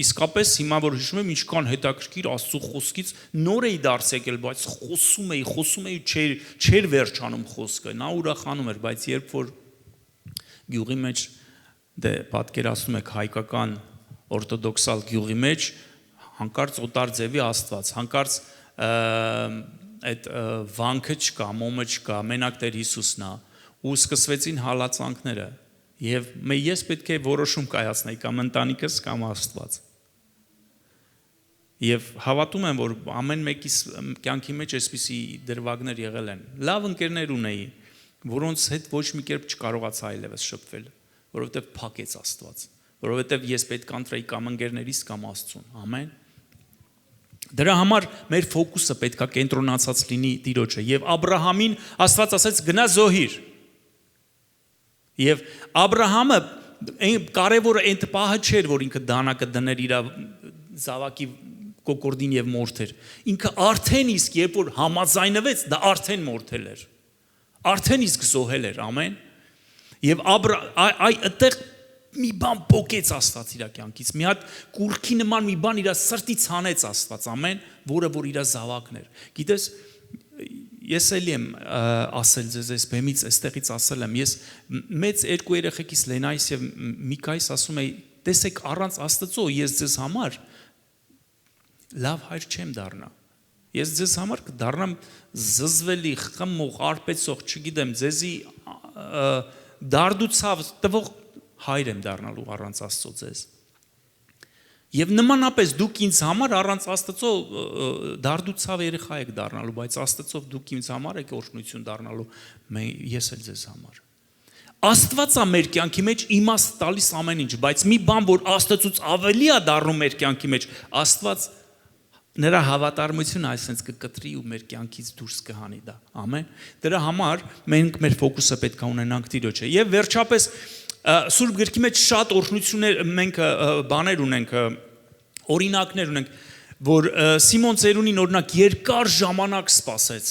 Իսկապես հիմա որ հիշում եմ ինչքան հետաքրքիր Աստծո խոսքից նոր էի դարձ եկել, բայց խոսում էի չէր վերջանում խոսքը, նա ուրախանում էր, բայց երբ որ գյուղի մեջ դե պատկերացնում եք հայկական օրթոդոքսալ գյուղի մեջ հանկարծ օտար ձևի Աստված, հանկարծ այդ վանքը չկա, մոմը չկա, մենակ Տեր Հիսուսն է, ու սկսվեցին հալածանքները, եւ ես պետք է որոշում կայացնեի կամ ընտանիքս կամ Աստված։ Եվ հավատում եմ, որ ամեն մեկիս կյանքի մեջ այսպիսի դրվագներ եղել են։ Լավ ընկերներ ունեի, որոնց հետ ոչ մի կերպ չկարողացա այլևս շփվել, որովհետև փակեց Աստված, որովհետև ես պետք ընտրեի կամ ընկերներիս կամ Աստծուն։ Ամեն։ Դրա համար մեր ֆոկուսը պետք է կենտրոնացած լինի Տիրոջը, եւ Աբրահամին Աստված ասեց գնա զոհիր։ Եվ Աբրահամը կարևորը այն պահը չէր, որ ինքը դանակը դներ իր զավակի կոկորդին եւ մորթեր։ Ինքը արդեն իսկ երբ որ համաձայնվեց, դա արդեն մորթել էր։ Արդեն իսկ զոհել էր, ամեն։ Եվ այդտեղ մի բան փոկեց Աստված իր կյանքից։ Մի հատ կուրքի նման մի բան իր սրտից հանեց Աստված, ամեն, որը որ իր զավակն էր։ Գիտես, ես էլի եմ ասել ձեզ այս բեմից, այստեղից ասել եմ, ես մեծ երկու երեխեքից Լենայից եւ Միկայից ասում եի, տեսեք առանց Աստծո ես ձեզ համար լավ հայր չեմ դառնա։ Ես ձեզ համար կդառնամ զզվելի, խմող, արպեցող, չգիտեմ, ձեզի դարդուցավ տվող հայր եմ դառնալու առանց Աստծո ձեզ։ Եվ նմանապես դուք ինձ համար առանց Աստծո դարդուցավ երեխա եք դառնալու, բայց Աստծով դուք ինձ համար եք օրհնություն դառնալու, ես էլ ձեզ համար։ Աստվածա մեր կյանքի մեջ իմաստ տալիս ամեն ինչ, բայց մի բան, որ Աստծուց ավելի է դառնում մեր կյանքի մեջ, Աստված նրա հավատարմությունը այսպես կկտրի ու մեր կյանքից դուրս կհանի դա։ Ամեն։ Դրա համար մենք մեր ֆոկուսը պետք է ունենանք Տիրոջը։ Եվ վերջապես Սուրբ գրքի մեջ շատ օրհնություններ մենք բաներ ունենք, օրինակներ ունենք, որ Սիմոն Ծերունին օրինակ երկար ժամանակ սպասեց։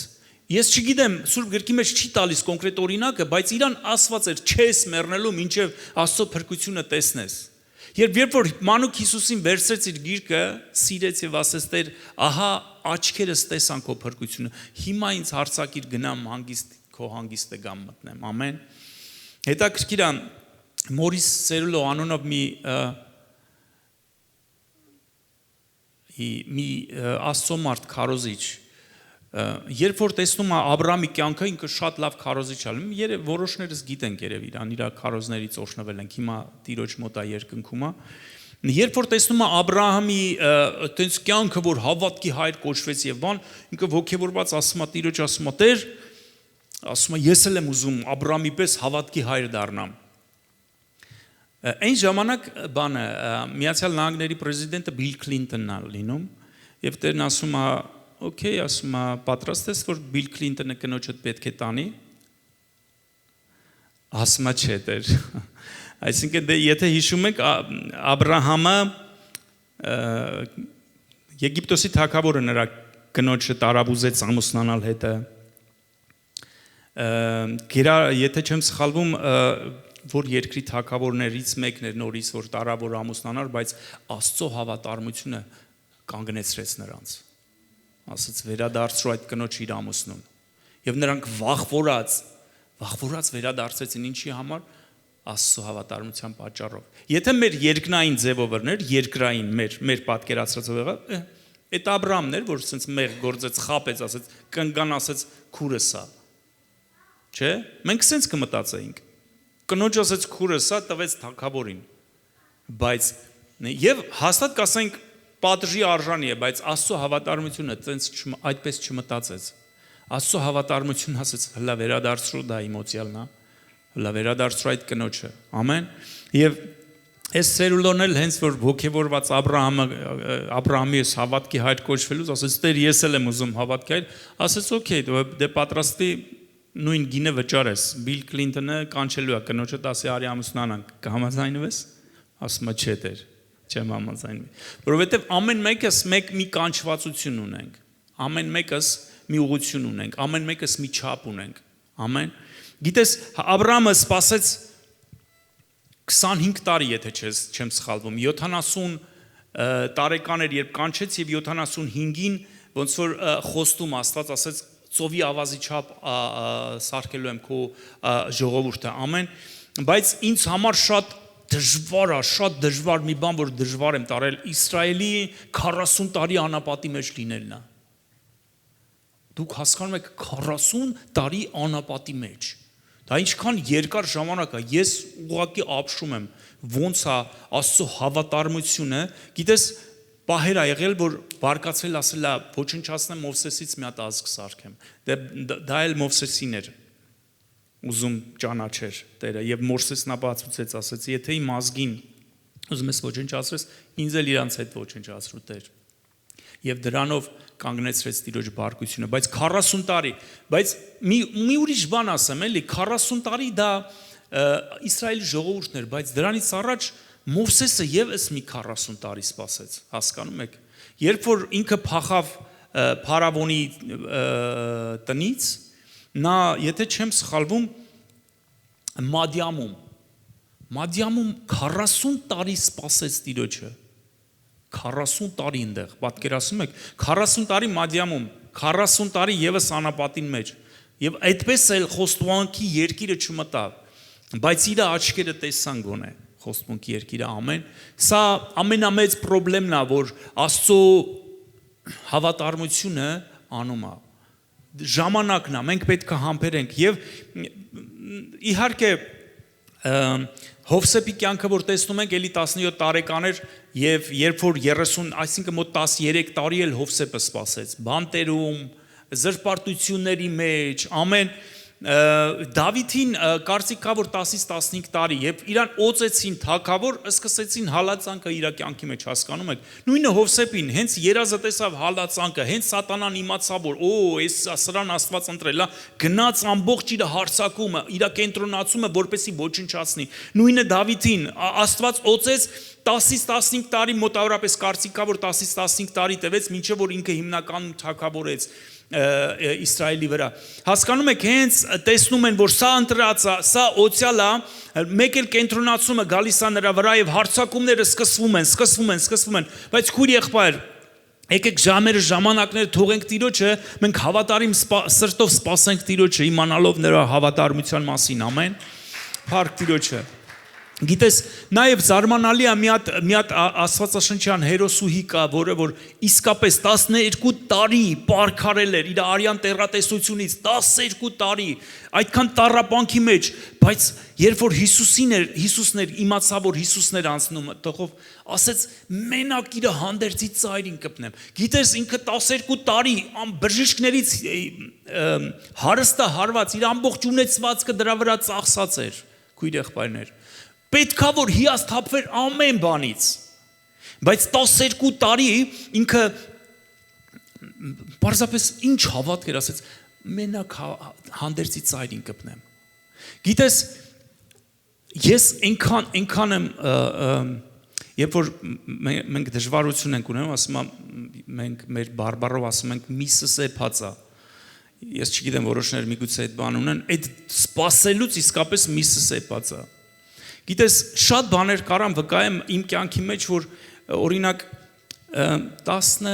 Ես չգիտեմ, Սուրբ գրքի մեջ չի տալիս կոնկրետ օրինակը, բայց իրան ասված էր չես մեռնելու մինչև Աստծո փրկությունը տեսնես։ Երբ որ մանուկ Հիսուսին վերցրեց իր գիրկը, սիրեց եւ ասեց Տեր, ահա աչքերս տեսան քո փրկությունը։ Հիմա ինձ հարցակիր գնամ հանգիստ քո հանգիստը գամ մտնեմ։ Ամեն։ Հետաքրքիր է Մորիս Սերուլո անունով մի Աստծո մարդ քարոզիչ, երբ որ տեսնում է Աբրահամի կյանքը, ինքը շատ լավ քարոզիչ է, որոշներս գիտենք երևի իրան, իր քարոզներից օժնվել ենք, հիմա Տիրոջ մոտ է երկնքում է։ Երբ որ տեսնում է Աբրահամի այդպես կյանքը, որ հավատքի հայր կոչվեց եւ բան, ինքը ոգևորված ասում է Տիրոջ, ասում է Տեր, ասում է ես էլ եմ ուզում Աբրահամի պես հավատքի հայր դառնամ։ Այն ժամանակ բանը Միացյալ Նահանգների պրեզիդենտը Բիլ Քլինտոնն է լինում եւ Տերն ասում է օքեյ, ասում է պատրաստ ես որ Բիլ Քլինտոնը կնոջդ պետք է տանի։ Ասում է չէ Տեր։ Այսինքն դե եթե հիշում եք Աբրահամը Եգիպտոսի թագավորը նրա կնոջը տարաբուզեց ամուսնանալ հետը։ Եթե չեմ սխալվում որ երկրի թագավորներից մեկն էր նորից որ տարավոր ամուսնանար, բայց Աստծո հավատարմությունը կանգնեցրեց նրանց։ Ասաց վերադարձրու այդ կնոջ իր ամուսնուն։ Եվ նրանք վախվորած վերադարձեցին ինչի համար Աստծո հավատարմության պատճառով։ Եթե մեր երկնային ձևով էր, երկրային մեր պատկերացրած եղավ, այդ Աբրահամն էր, որ ասենց մեղ գործեց, խապեց, ասեց, կնգան ասեց քուրս է։ Չէ՞։ Մենք ասենց կմտածեինք։ Կնոջ ասեց քուրս է, տվեց թագավորին։ Բայց Եվ հաստատ կասենք պատժի արժանի է, բայց Աստծո հավատարմությունը այդպես չմտածեց։ Աստծո հավատարմությունը ասեց, հլա վերադարձրու դա իմոցիալն է, հլա վերադարձրու այդ կնոջը։ Ամեն։ Եվ այս Սերուլոն էլ հենց որ ոգևորված Աբրահամի հավատքի հայր կոչվելուց ասեց, Տեր, ես էլ եմ ուզում հավատքի հայր, ասեց, օքեյ, դե պատրաստի նույն գինը վճարես, Բիլ Քլինտոնը կանչելու է կնոջը 10 արի ամուսնանանք, կհամաձայնվես։ Ասում է չէ Տեր, չեմ համաձայնվի։ Որովհետև ամեն մեկս մի կանչվածություն ունենք, ամեն մեկս մի ուղղություն ունենք, ամեն մեկս մի չափ ունենք։ Ամեն։ Գիտես, Աբրահամը սպասեց 25 տարի, եթե չեմ սխալվում, 70 տարեկան էր, երբ կանչեց եւ 75-ին ոնց որ խոստում Աստված ասեց ծովի ավազի չափ սարքելու եմ քո ժողովուրդը, ամեն, բայց ինձ համար շատ դժվար մի բան, որ դժվար եմ տարել Իսրայելի 40 տարի անապատի մեջ լինելն է։ Դուք հասկանում եք 40 տարի անապատի մեջ։ Դա ինչքան երկար ժամանակ է, ես ուղղակի ապշում եմ, ոնց է Աստծո հավատարմությունը, գիտես, պահեր ա եղել, որ բարկացել ասել է, ոչնչացնեմ Մովսեսից մի հատ ազգ սարքեմ։ Դա էլ Մովսեսին էր ուզում ճանաչեր Տերը, եւ Մովսեսն բացուցեց, ասեց, եթե իմ ազգին ուզում ես ոչնչացրես, ինձ էլ իրանց հետ ոչնչացրու Տեր։ Եվ դրանով կանգնեցրեց Տիրոջ բարկությունը, բայց 40 տարի, բայց մի ուրիշ բան ասեմ, էլի 40 տարի դա Իսրայելի ժողովուրդն էր, բայց դրանից առաջ Մովսեսը եւս մի 40 տարի սպասեց, հասկանում եք։ Երբ որ ինքը փախավ Փարավոնի տնից, նա, եթե չեմ սխալվում, Մադիամում 40 տարի սպասեց Տիրոջը։ 40 տարի այնտեղ, պատկերացնում եք, 40 տարի Մադիամում, 40 տարի եւս անապատին մեջ։ Եվ այդպես էլ խոստովանքի երկիրը չմտավ, բայց իր աչքերը տեսան գոնե խոստումքի երկիրը, ամեն։ Սա ամենամեծ խնդիրն է, որ Աստծո հավատարմությունը անում է։ Ժամանակն է, մենք պետք է համբերենք եւ իհարկե Հովսեփի կյանքը որ տեսնում ենք, էլի 17 տարեկան էր եւ երբ որ 30, այսինքն մոտ 13 տարի էլ Հովսեփը սպասեց, բանտերում, զրպարտությունների մեջ, ամեն Դավիթին կարծիք կա որ 10-ից 15 տարի, երբ իրան օծեցին թագավոր, սկսեցին հալածանքը իր կյանքի մեջ, հասկանում եք։ Նույնը Հովսեփին, հենց երազը տեսավ հալածանքը, հենց սատանան իմացավ որ այս սրան Աստված ընտրել է, գնաց ամբողջ իր հարձակումը, իր կենտրոնացումը, որպեսի ոչնչացնի։ Նույնը Դավիթին, Աստված օծեց 10-ից 15 տարի, մոտավորապես կարծիք կա որ 10-ից 15 տարի տևեց, մինչև որ ինքը հիմնականում թագավորեց Իսրայելի վրա։ Հասկանում եք, հենց տեսնում են, որ սա ընտրած է, սա օծյալ է, մեկ էլ կենտրոնացումը գալիս է նրա վրա եւ հարձակումները սկսվում են, բայց քույր եղբայր, եկեք ժամերը, ժամանակները թողենք Տիրոջը, մենք հավատարիմ սրտով սպասենք Տիրոջը, իմանալով նրա հավատարմության մասին, ամեն։ Փառք Տիրոջը։ Գիտես, նաև զարմանալի է մի հատ աստվածաշնչյան հերոսուհի կա, որը որ իսկապես 12 տարի պարքարել էր իր արյան տեղատեսությունից, 12 տարի, այդքան տառապանքի մեջ, բայց երբ որ Հիսուսն էր իմացավ, որ Հիսուսն էր անցնում, տխով ասեց, մենակ իր հանդերձի ծայրին կպնեմ։ Գիտես, ինքը 12 տարի բժիշկներից հարստը հարված, իր ամբողջ ունեցվածքը դրա վրա ծախսած էր, քույր եղբայրներ։ Պետքա որ հիասթափվեր ամեն բանից, բայց 12 տարի ինքը պարզապես ինչ հավատք էր, ասեց, մենակ հանդերձի ծայրին կպնեմ։ Գիտես, ես այնքան եմ, երբ որ մենք դժվարություն ենք ունենում, ասում մենք մեր բարբառով ասում ենք միսը սեփած է։ Ես չգիտեմ, որոշներ միգուցե այդ բան ունեն, այդ սպասելուց իսկապես միսը սեփած է։ Գիտես, շատ բաներ կարամ վկայեմ իմ կյանքի մեջ, որ օրինակ 10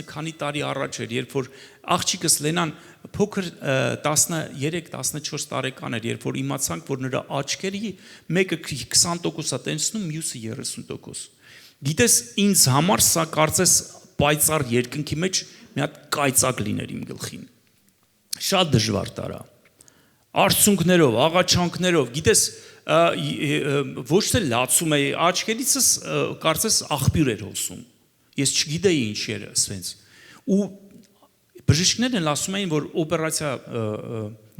քանի տարի առաջ էր, երբ որ աղջիկս Լենան փոքր 13-14 տարեկան էր, երբ որ իմացանք, որ նրա աչքերի մեկը 20% է տենցնում, մյուսը 30%։ Գիտես, ինձ համար սա կարծես պայծառ երկնքի մեջ մի հատ կայծակ լիներ իմ գլխին։ Շատ դժվար տարա։ Արցունքներով, աղաչանքներով, գիտես, ոչ թե լացում էի աչքերիցս կարծես աղբյուր էր հոսում։ Ես չգիտեի ինչ էր ասենց։ Ու բժիշկներն ասում էին, որ օպերացիա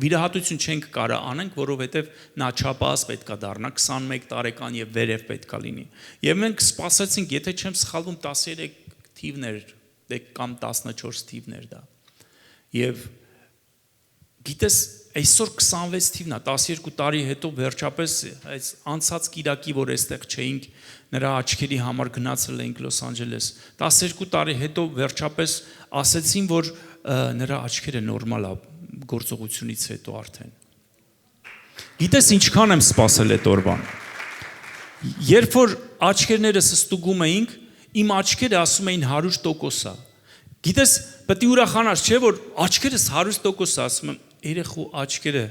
վիրահատություն չենք կարա անենք, որովհետև նա չափահաս պետքա դառնա 21 տարեկան եւ վերև պետքա լինի։ Եվ մենք սպասեցինք, եթե չեմ սխալվում 13 թիվներ կամ 14 թիվներ դա։ Եվ գիտես, այսօր 26 թիվն է, 12 տարի հետո վերջապես այս անցած կիրակի, որ այստեղ չէինք, նրա աչքերի համար գնացել էինք Լոս Անջելես, 12 տարի հետո վերջապես ասեցին, որ նրա աչքերը նորմալ է գործողությունից հետո արդեն։ Գիտես ինչքան եմ սպասել այդ օրվան։ Երբ որ աչքերներս ստուգում էինք, իմ աչքերը ասում էին 100% է։ Գիտես, պետք է ուրախանաս, չէ՞ որ աչքերս 100% է, ասում եմ, երեխու աչքերը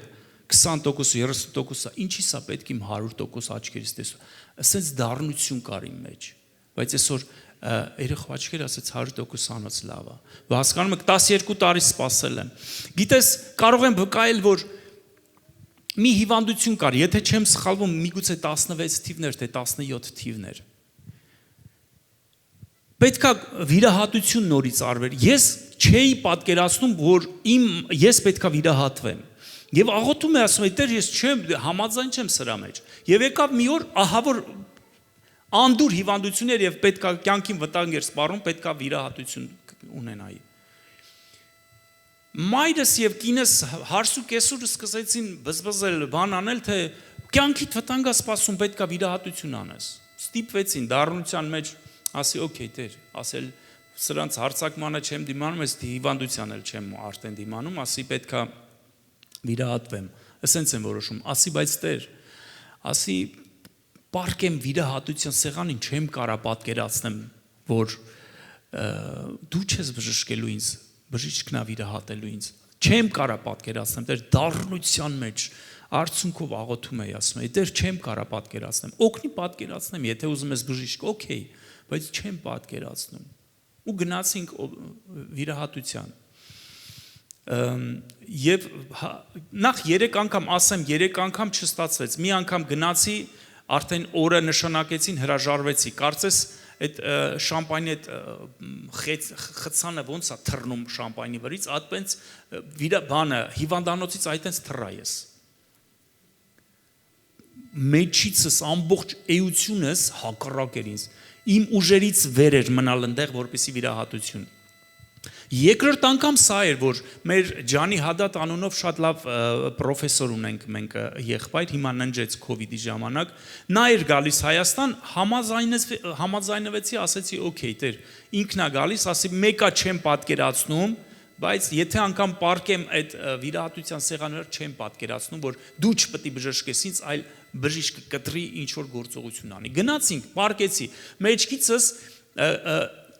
20%, 30% է, ինչի՞ սա պետք իմ 100% աչքերից տեսու։ Ասենց դառնություն կար իմ մեջ, բայց այսօր երեխու աչքերը ասեց 100% անոց լավ է։ Ու հասկանում եք 12 տարի սպասել եմ։ Գիտես, կարող եմ վկայել, որ մի հիվանդություն կար, եթե չեմ սխալվում, միգուցե 16 թիվներ, թե 17 թիվներ։ Պետք է վիրահատություն նորից արվեր։ Ես չէի պատկերացնում, որ ես պետք է վիրահատվեմ։ Եվ աղոթում եմ, ասում եմ, Տեր, ես համաձայն չեմ սրա մեջ։ Եվ եկավ մի օր, ահա որ անդուր հիվանդություններ եւ պետք է կյանքին վտանգ էր սպառնում, պետք է վիրահատություն ունենայի։ Մայրս եւ կինս հարսու կեսուրը սկսեցին բզբզել, բան անել, թե կյանքիդ վտանգ է սպասում, պետք է վիրահատություն անես։ Ստիպվեցին դառնության մեջ, ասի, օքեյ, Տեր, ասել սրանց հարցակմանը չեմ դիմանում, այս հիվանդության էլ չեմ արդեն դիմանում, ասի պետք է վիրահատվեմ։ Ասենց եմ որոշում, ասի, բայց Տեր, ասի պարկեմ վիրահատության սեղանին չեմ կարա պատկերացնեմ, որ դու չես բժշկելու ինձ, բժիշկն է վիրահատելու ինձ։ Չեմ կարա պատկերացնեմ, Տեր, դառնության մեջ արցունքով աղոթում էի, ասում էի, Տեր, չեմ կարա պատկերացնեմ։ Օգնի պատկերացնեմ, եթե ուզում ես բժիշկ, օքեյ, բայց չեմ պատկերացնում։ Ու գնացինք վիրահատության։ Եվ նախ 3 անգամ, ասեմ, 3 անգամ չստացվեց։ Մի անգամ գնացի, արդեն օրը նշանակեցին, հրաժարվեցի։ Կարծես այդ շամպայնի այդ խցանը ոնց է թռնում շամպայնի վրից, այդպես բանը հիվանդանոցից այդպես թռա ես։ Մեջիցս ամբողջ էությունս հակառակ էր ինձ։ Իմ ուժերից վեր էր մնալ այնտեղ, որպեսի վիրահատություն։ Երկրորդ անգամ սա էր, որ մեր Ջանի Հադատ անունով շատ լավ պրոֆեսոր ունենք մենք եղբայր, հիմա ննջեց COVID-ի ժամանակ, նա էր գալիս Հայաստան, համաձայնվեցի, ասեցի, օքեյ, Տեր, ինքն է գալիս, ասի, մեկա չեմ պատկերացնում, բայց եթե անգամ պարկեմ այդ վիրահատության սեղաններ չեմ պատկերացնում, որ դու չպետք է բժշկես ինձ, այլ բժիշկը կտրի ինչ որ գործողություն անի։ Գնացինք, պարկեցի, մեջքիցս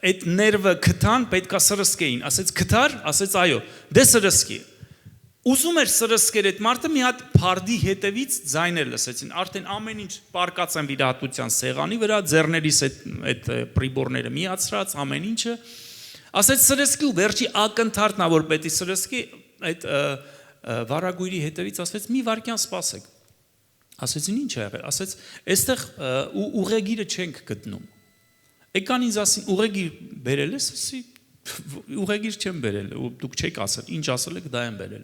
այդ ներվը քթան պետքա սրսկեին, ասեց քթար, ասեց այո, դե սրսկի։ Ուզում էր սրսկեր այդ մարդը մի հատ փարդի հետևից ձայներ լսեցին, արդեն ամեն ինչ պարկած են վիրահատության սեղանի վրա, ձեռներիս այդ պրիբորները միացրած, ամեն ինչը, ասեց սրսկի ու վերջի ակնթարթն որ պետք է սրսկի, այդ վարագույրի հետևից ասեց մի վարքյան սպասեք։ Ասեցին ինչ է եղել, ասեց այստեղ ուղեգիրը չենք գտնում։ Եկան ինձ ասին ուղեգիր բերել ես, ասի ուղեգիր չեմ բերել, դուք չեք ասել, ինչ ասել եք, դա եմ բերել։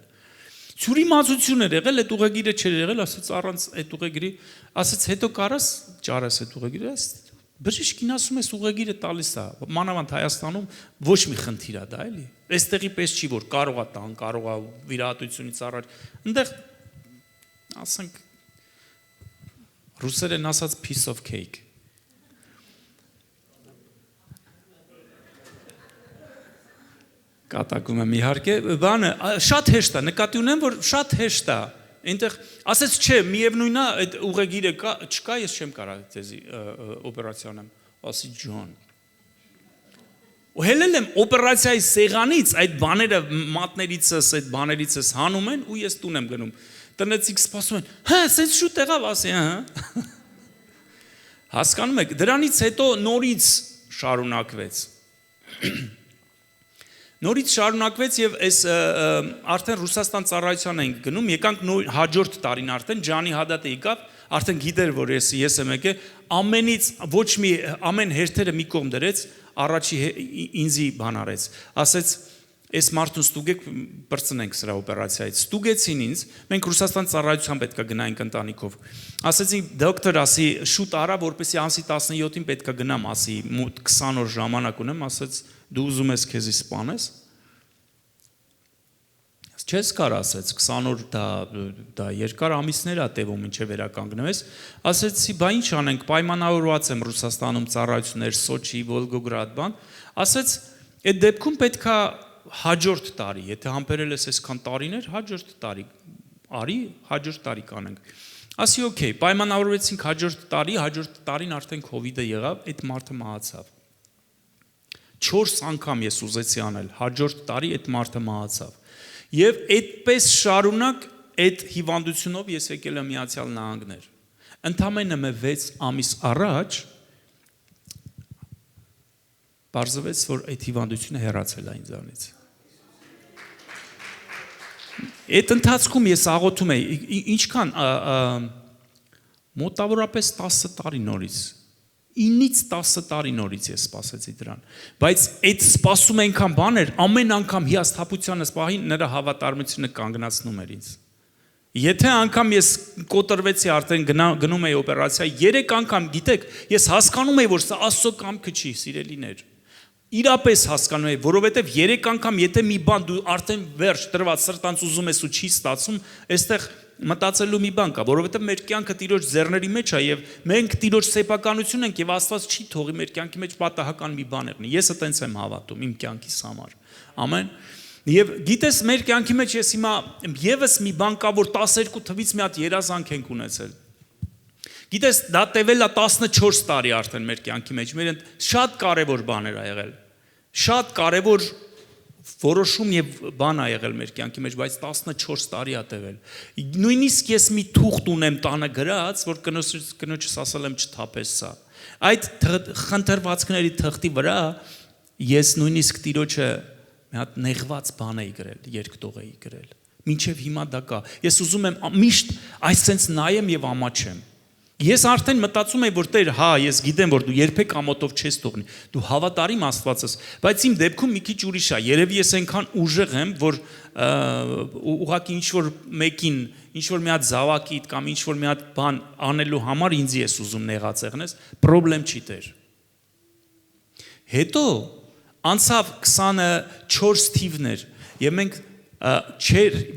Ցուրի մածություն էր եղել, այդ ուղեգիրը չէր եղել, ասեց առանց այդ ուղեգիրի, ասեց հետո կարաս ճարես այդ ուղեգիրը, բժիշկին ասում ես ուղեգիրը տալիս է, մանավանդ Հայաստանում ոչ մի խնդիր է դա, էլի։ Այստեղի պես չի, որ կարող է տան, կարող է վիրահատությունից առաջ, այնտեղ ասենք ռուսերեն ասած piece of cake։ Կատակում եմ իհարկե, բանը շատ հեշտ է, նկատի ունեմ, որ շատ հեշտ է։ Այնտեղ ասեց չէ, միևնույնն է, այդ ուղեգիրը կա, չկա, ես չեմ կարող ձեզի օպերացիա անեմ, ասի ջան։ Ու հելել եմ օպերացիայի սեղանից այդ բաները մատներիցս, այդ բաներիցս հանում են ու ես տուն եմ գնում։ Տնեցիք սպասում են, հա, սենց շուտ եղավ, ասի, հա։ Հասկանում եք, դրանից հետո նորից շարունակվեց։ Նորից շարունակվեց եւ այս արդեն Ռուսաստան ծառայության ենք գնում, եկանք հաջորդ տարին արդեն Ջանի Հադատը եկավ, արդեն գիտեր որ ես եմ եկել, ամենից ոչ մի ամեն հերթերը մի կողմ դրեց, առաջի ինձի բան արեց, ասեց այս մարդուն ստուգեք բրցնենք սրա օպերացիայից, ստուգեցին ինձ, մենք Ռուսաստան ծառայության պետքա գնայինք ընտանիքով, ասեցին դոկտոր ասի շուտ արա, որպեսզի ամսի 17-ին պետքա գնամ, ասի 20 օր ժամանակ ունեմ, ասեց դու ուզում ես քեզի սպանես, չես կար ասեց 20 օր դա երկար ամիսներ ա տևում ինչև վերականգնվես, ասեցի բա ինչ անենք, պայմանավորված եմ Ռուսաստանում ծառայություններ Սոչի, Վոլգոգրադ բան, ասեց այդ դեպքում պետքա հաջորդ տարի, եթե համբերել ես այսքան տարիներ, հաջորդ տարի, արի, հաջորդ տարի կանենք, ասի օքեյ, պայմանավորվեցինք հաջորդ տարին արդեն քովիդը եղավ, այդ մարդը մահացավ, 4 անգամ ես ուզեցի անել, հաջորդ տարի այդ մարդը մահացավ, եւ այդպես շարունակ այդ հիվանդությունով ես եկել եմ Միացյալ Նահանգներ, ընդամենը 6 ամիս առաջ բարձվեց, որ այդ հիվանդությունը հեռացել է ինձանից, այդ ընթացքում ես աղոթում էի, ինչքան մոտավորապես 10 տարի նորից, 9-ից 10 տարի նորից ես սպասեցի դրան, բայց այդ սպասում այնքան բան էր, ամեն անգամ հիասթափությանս պահին նրա հավատարմությունը կանգնացնում էր ինձ, եթե անգամ ես կոտրվեցի արդեն գնում էի օպերացիա, 3 անգամ գիտեք, ես հասկանում էի, որ սա Աստծո կամքը չի, սիրելիներ, իրապես հասկանում էի, որովհետև 3 անգամ եթե մի բան դու արդեն վերջ դրված սրտանց ուզում ես ու չի ստացվում, այստեղ մտածելու մի բան կա, որովհետև մեր կյանքը Տիրոջ ձեռների մեջ է եւ մենք Տիրոջ սեփականություն ենք եւ Աստված չի թողի մեր կյանքի մեջ պատահական մի բան եղնի։ Ես այտենց եմ հավատում իմ կյանքիս համար։ Ամեն։ Եվ գիտես մեր կյանքի մեջ ես հիմա եւս մի բան կա, որ 12 թվից մի հատ երազանք ենք ունեցել։ Գիտես դա տևել է 14 տարի արդեն մեր կյանքի մեջ։ Մեր շատ կարևոր բաներ ա եղել։ Շատ կարևոր որոշում եւ բան ա եղել մեր կյանքի մեջ, բայց 14 տարի ա տևել։ Նույնիսկ ես մի թուղթ ունեմ տանը գրած, որ կնոջս ասել եմ չթափես սա։ Այդ խնդրվածքների թղթի վրա ես նույնիսկ Տիրոջը մի հատ նեղված բան էի գրել, երկտող էի գրել։ Մինչև հիմա դա կա։ Ես ուզում եմ միշտ այսպես նայեմ եւ ամաչեմ։ Ես արդեն մտածում եմ, որ Տեր, հա, ես գիտեմ, որ դու երբեք ամոթով չես թողնի, դու հավատարիմ Աստված ես, բայց իմ դեպքում մի քիչ ուրիշ է, երևի ես այնքան ուժեղ եմ, որ ուղղակի ինչ-որ մեկին, ինչ-որ մի հատ զավակիդ կամ ինչ-որ մի հատ բան անելու համար ինձ ես ուզում նեղացեղնես, պրոբլեմ չի Տեր։ Հետո անցավ 24 թիվներ, եւ մենք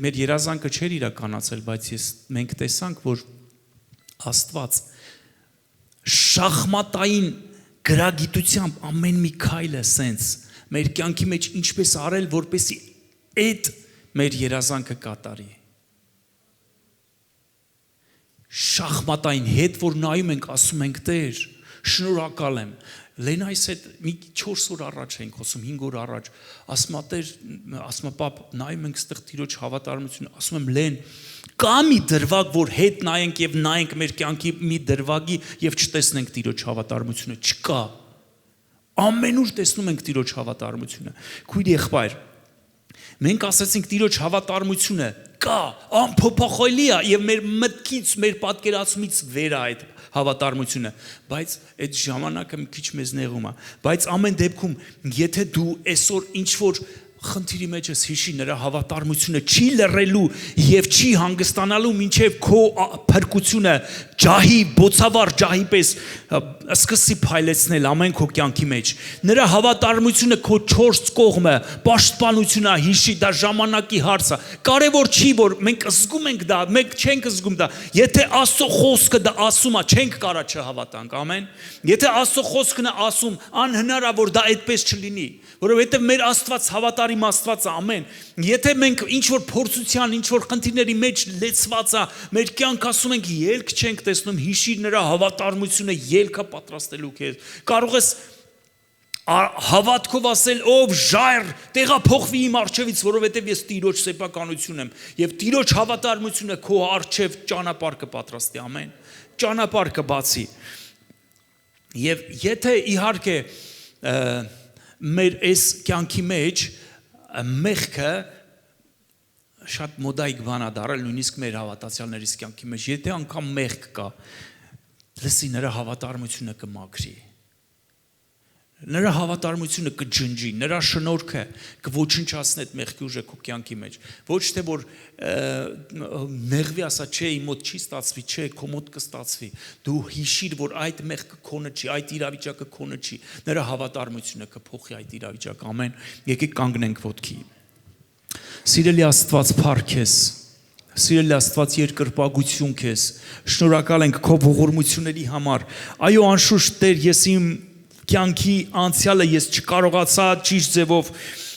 մեր երազանքը չէր իրականացել, բայց մենք տեսանք, որ Աստված շախմատային գրագիտությամբ ամեն մի քայլը սենց մեր կյանքի մեջ ինչպես արել, որպեսի այդ մեր երազանքը կատարի։ Շախմատային հետ, որ նայում ենք, ասում ենք Տեր, շնորհակալ եմ։ Լենայիս հետ մի 4 օր առաջ ենք խոսում, 5 օր առաջ, ասում ա Տեր, ասում ա պապ, նայում ենք ստեղ Տիրոջ հավատարմությունը, ասում եմ Լեն, կա մի դրվագ, որ հետ նայենք եւ նայենք մեր կյանքի մի դրվագի եւ չտեսնենք Տիրոջ հավատարմությունը, չկա։ Ամենուր տեսնում ենք Տիրոջ հավատարմությունը։ Քույր եղբայր, մենք ասացինք Տիրոջ հավատարմությունը կա, անփոփոխելի է եւ մեր մտքից, մեր պատկերացումից վեր է այդ հավատարմությունը, բայց այդ ժամանակը մի քիչ մեզ նեղում է, բայց ամեն դեպքում, եթե դու այսօր ինչ որ խնդիրի մեջ ես հիշի նրա հավատարմությունը չի լռելու եւ չի հանգստանալու մինչեւ քո փրկությունը ջահի բոցավառ ջահի պես սկսի փայլեցնել ամեն քո կյանքի մեջ նրա հավատարմությունը քո 4 կողմը պաշտպանությունը հիշի դա ժամանակի հարց է կարևոր չի որ մենք զգում ենք դա մենք չենք զգում դա եթե Աստծո խոսքը դա ասում է չենք կարա չհավատանք ամեն եթե Աստծո խոսքն է ասում անհնար է որ դա այդպես չլինի որովհետեւ մեր Աստված հավատարիմ Աստված է ամեն եթե մենք ինչ որ փորձության ինչ որ խնդիրների մեջ լեցված է մեր կյանք ասում ենք ելք չենք տեսնում հիշիր նրա հավատարմությունը ելքը պատրաստելու քեզ կարող ես հավատքով ասել ով ժայռ տեղափոխվի իմ առջևից որովհետև ես Տիրոջ սեփականություն եմ եւ Տիրոջ հավատարմությունը քո առջև ճանապարհ կպատրաստի ամեն ճանապարհ կբացի եւ եթե իհարկե մեր այս կյանքի մեջ մեղքը շատ մոդայիկ բան է դարել նույնիսկ մեր հավատացյալներիս կյանքի մեջ, եթե անգամ մեղք կա, լսի նրա հավատարմությունը կմաքրի, նրա հավատարմությունը կջնջի, նրա շնորհքը կոչնչացնի այդ մեղքի ուժը քո կյանքի մեջ, ոչ թե որ նեղվի ասա, չէ, իմ մոտ չի ստացվի, չէ, քո մոտ կստացվի, դու հիշիր, որ այդ մեղքը քոնը չի, այդ իրավիճակը քոնը չի, նրա հավատարմությունը կփոխի այդ իրավիճակը, ամեն, եկեք կանգնենք ոտքի։ Սիրելի Աստված, փառք քեզ, սիրելի Աստված, երկրպագություն քեզ, շնորհակալ ենք քո ողորմությունների համար, այո, անշուշտ Տեր, ես իմ կյանքի անցյալը ես չկարողացա ճիշտ ձևով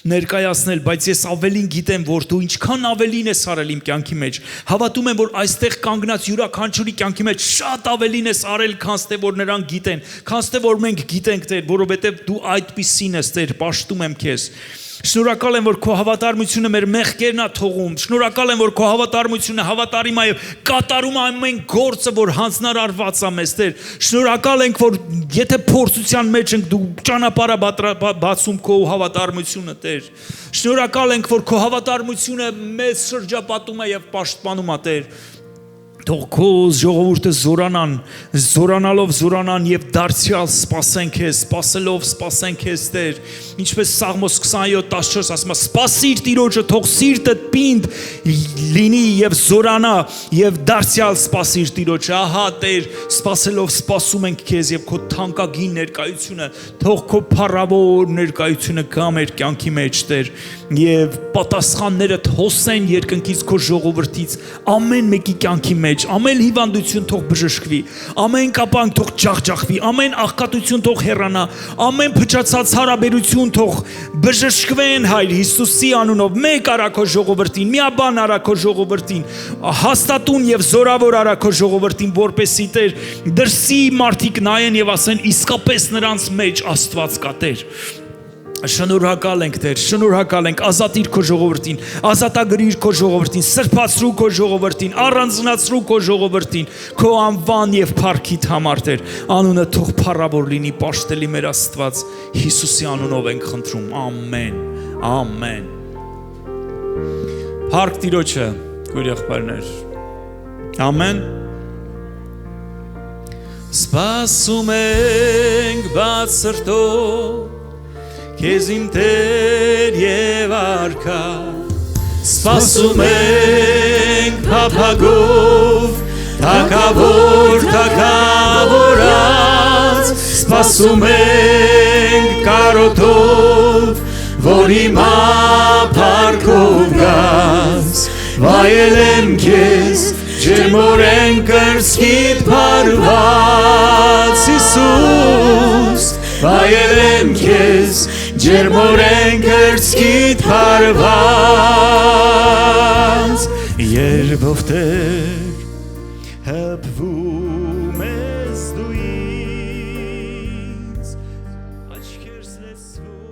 ներկայացնել, բայց ես ավելին գիտեմ, որ դու ինչքան ավելին ես արել իմ կյանքի մեջ, հավատում եմ, որ այստեղ կանգնած յուրաքանչյուրի կյանքի մեջ շատ ավելին ես արել, քան թե որ նրանք գիտեն, քան թե որ մենք գիտենք, Տեր, որովհետև դու այդպիսին ես, Տեր, պաշտում եմ քեզ։ Շնորհակալ եմ, որ քո հավատարմությունը մեր մեղքերն է թողում։ Շնորհակալ եմ, որ քո հավատարմությունը հավատարիմ է եւ կատարում ամեն գործը, որ հանձնարարված է մեզ, Տեր։ Շնորհակալ ենք, որ եթե փորձության մեջ ենք, դու ճանապարհը բացում քո հավատարմությունը, Տեր։ Շնորհակալ ենք, որ քո հավատարմությունը մեզ շրջապատում է եւ պաշտպանում է, Տեր։ Թող քո ժողովուրդը զորանալով զորանան եւ դարձյալ սպասեն քեզ, սպասելով սպասեն քեզ, Տեր։ Ինչպես Սաղմոս 27:14 ասում է, սպասիր Տիրոջը, թող սիրտդ պինդ լինի եւ զորանա եւ դարձյալ սպասիր Տիրոջը։ Ահա, Տեր, սպասելով սպասում ենք քեզ եւ քո թանկագին ներկայությունը, թող քո փառավոր ներկայությունը գա մեր կյանքի մեջ, Տեր, եւ պատասխաններդ հոսեն երկնքից քո ժողովրդից ամեն մեկի կյանքի մեջ, ամեն հիվանդություն թող բժշկվի, ամեն կապանք թող ջախջախվի, ամեն աղքատություն թող հեռանա, ամեն փչացած հարաբերություն թող բժշկվեն, Հայր Հիսուսի անունով, մեկ արա քո ժողովրդին, միաբան արա քո ժողովրդին, հաստատուն եւ զորավոր արա քո ժողովրդին, որպեսզի, Տեր, դրսի մարդիկ նայեն եւ ասեն, իսկապես նրանց մեջ Աստված կա, Տեր։ Շնորհակալ ենք, Տեր, շնորհակալ ենք, ազատիր քո ժողովրդին, ազատագրիր քո ժողովրդին, սրբացրու քո ժողովրդին, առանձնացրու քո ժողովրդին, քո անվան եւ փառքիդ համար, Տեր, անունը թող փառավոր լինի, պաշտելի մեր Աստված, Հիսուսի անունով ենք խնդրում, ամեն, ամեն։ Փառք Տիրոջը, քույր եղբայրներ, ամեն։ Սպասում ենք բաց սրտով Քեզ իմ Տեր եւ արքա, սպասում ենք փափագով, թագավորած, սպասում ենք կարոթով, որ հիմա փառքով գաս, վայելեմ քեզ, ջերմորեն կրծքիդ փառված, Հիսուս, վայելեմ քեզ, ջերմորեն կրծքիդ փառված, երբով Տեր հպվում ես դու ինձ, աչքերս լսվում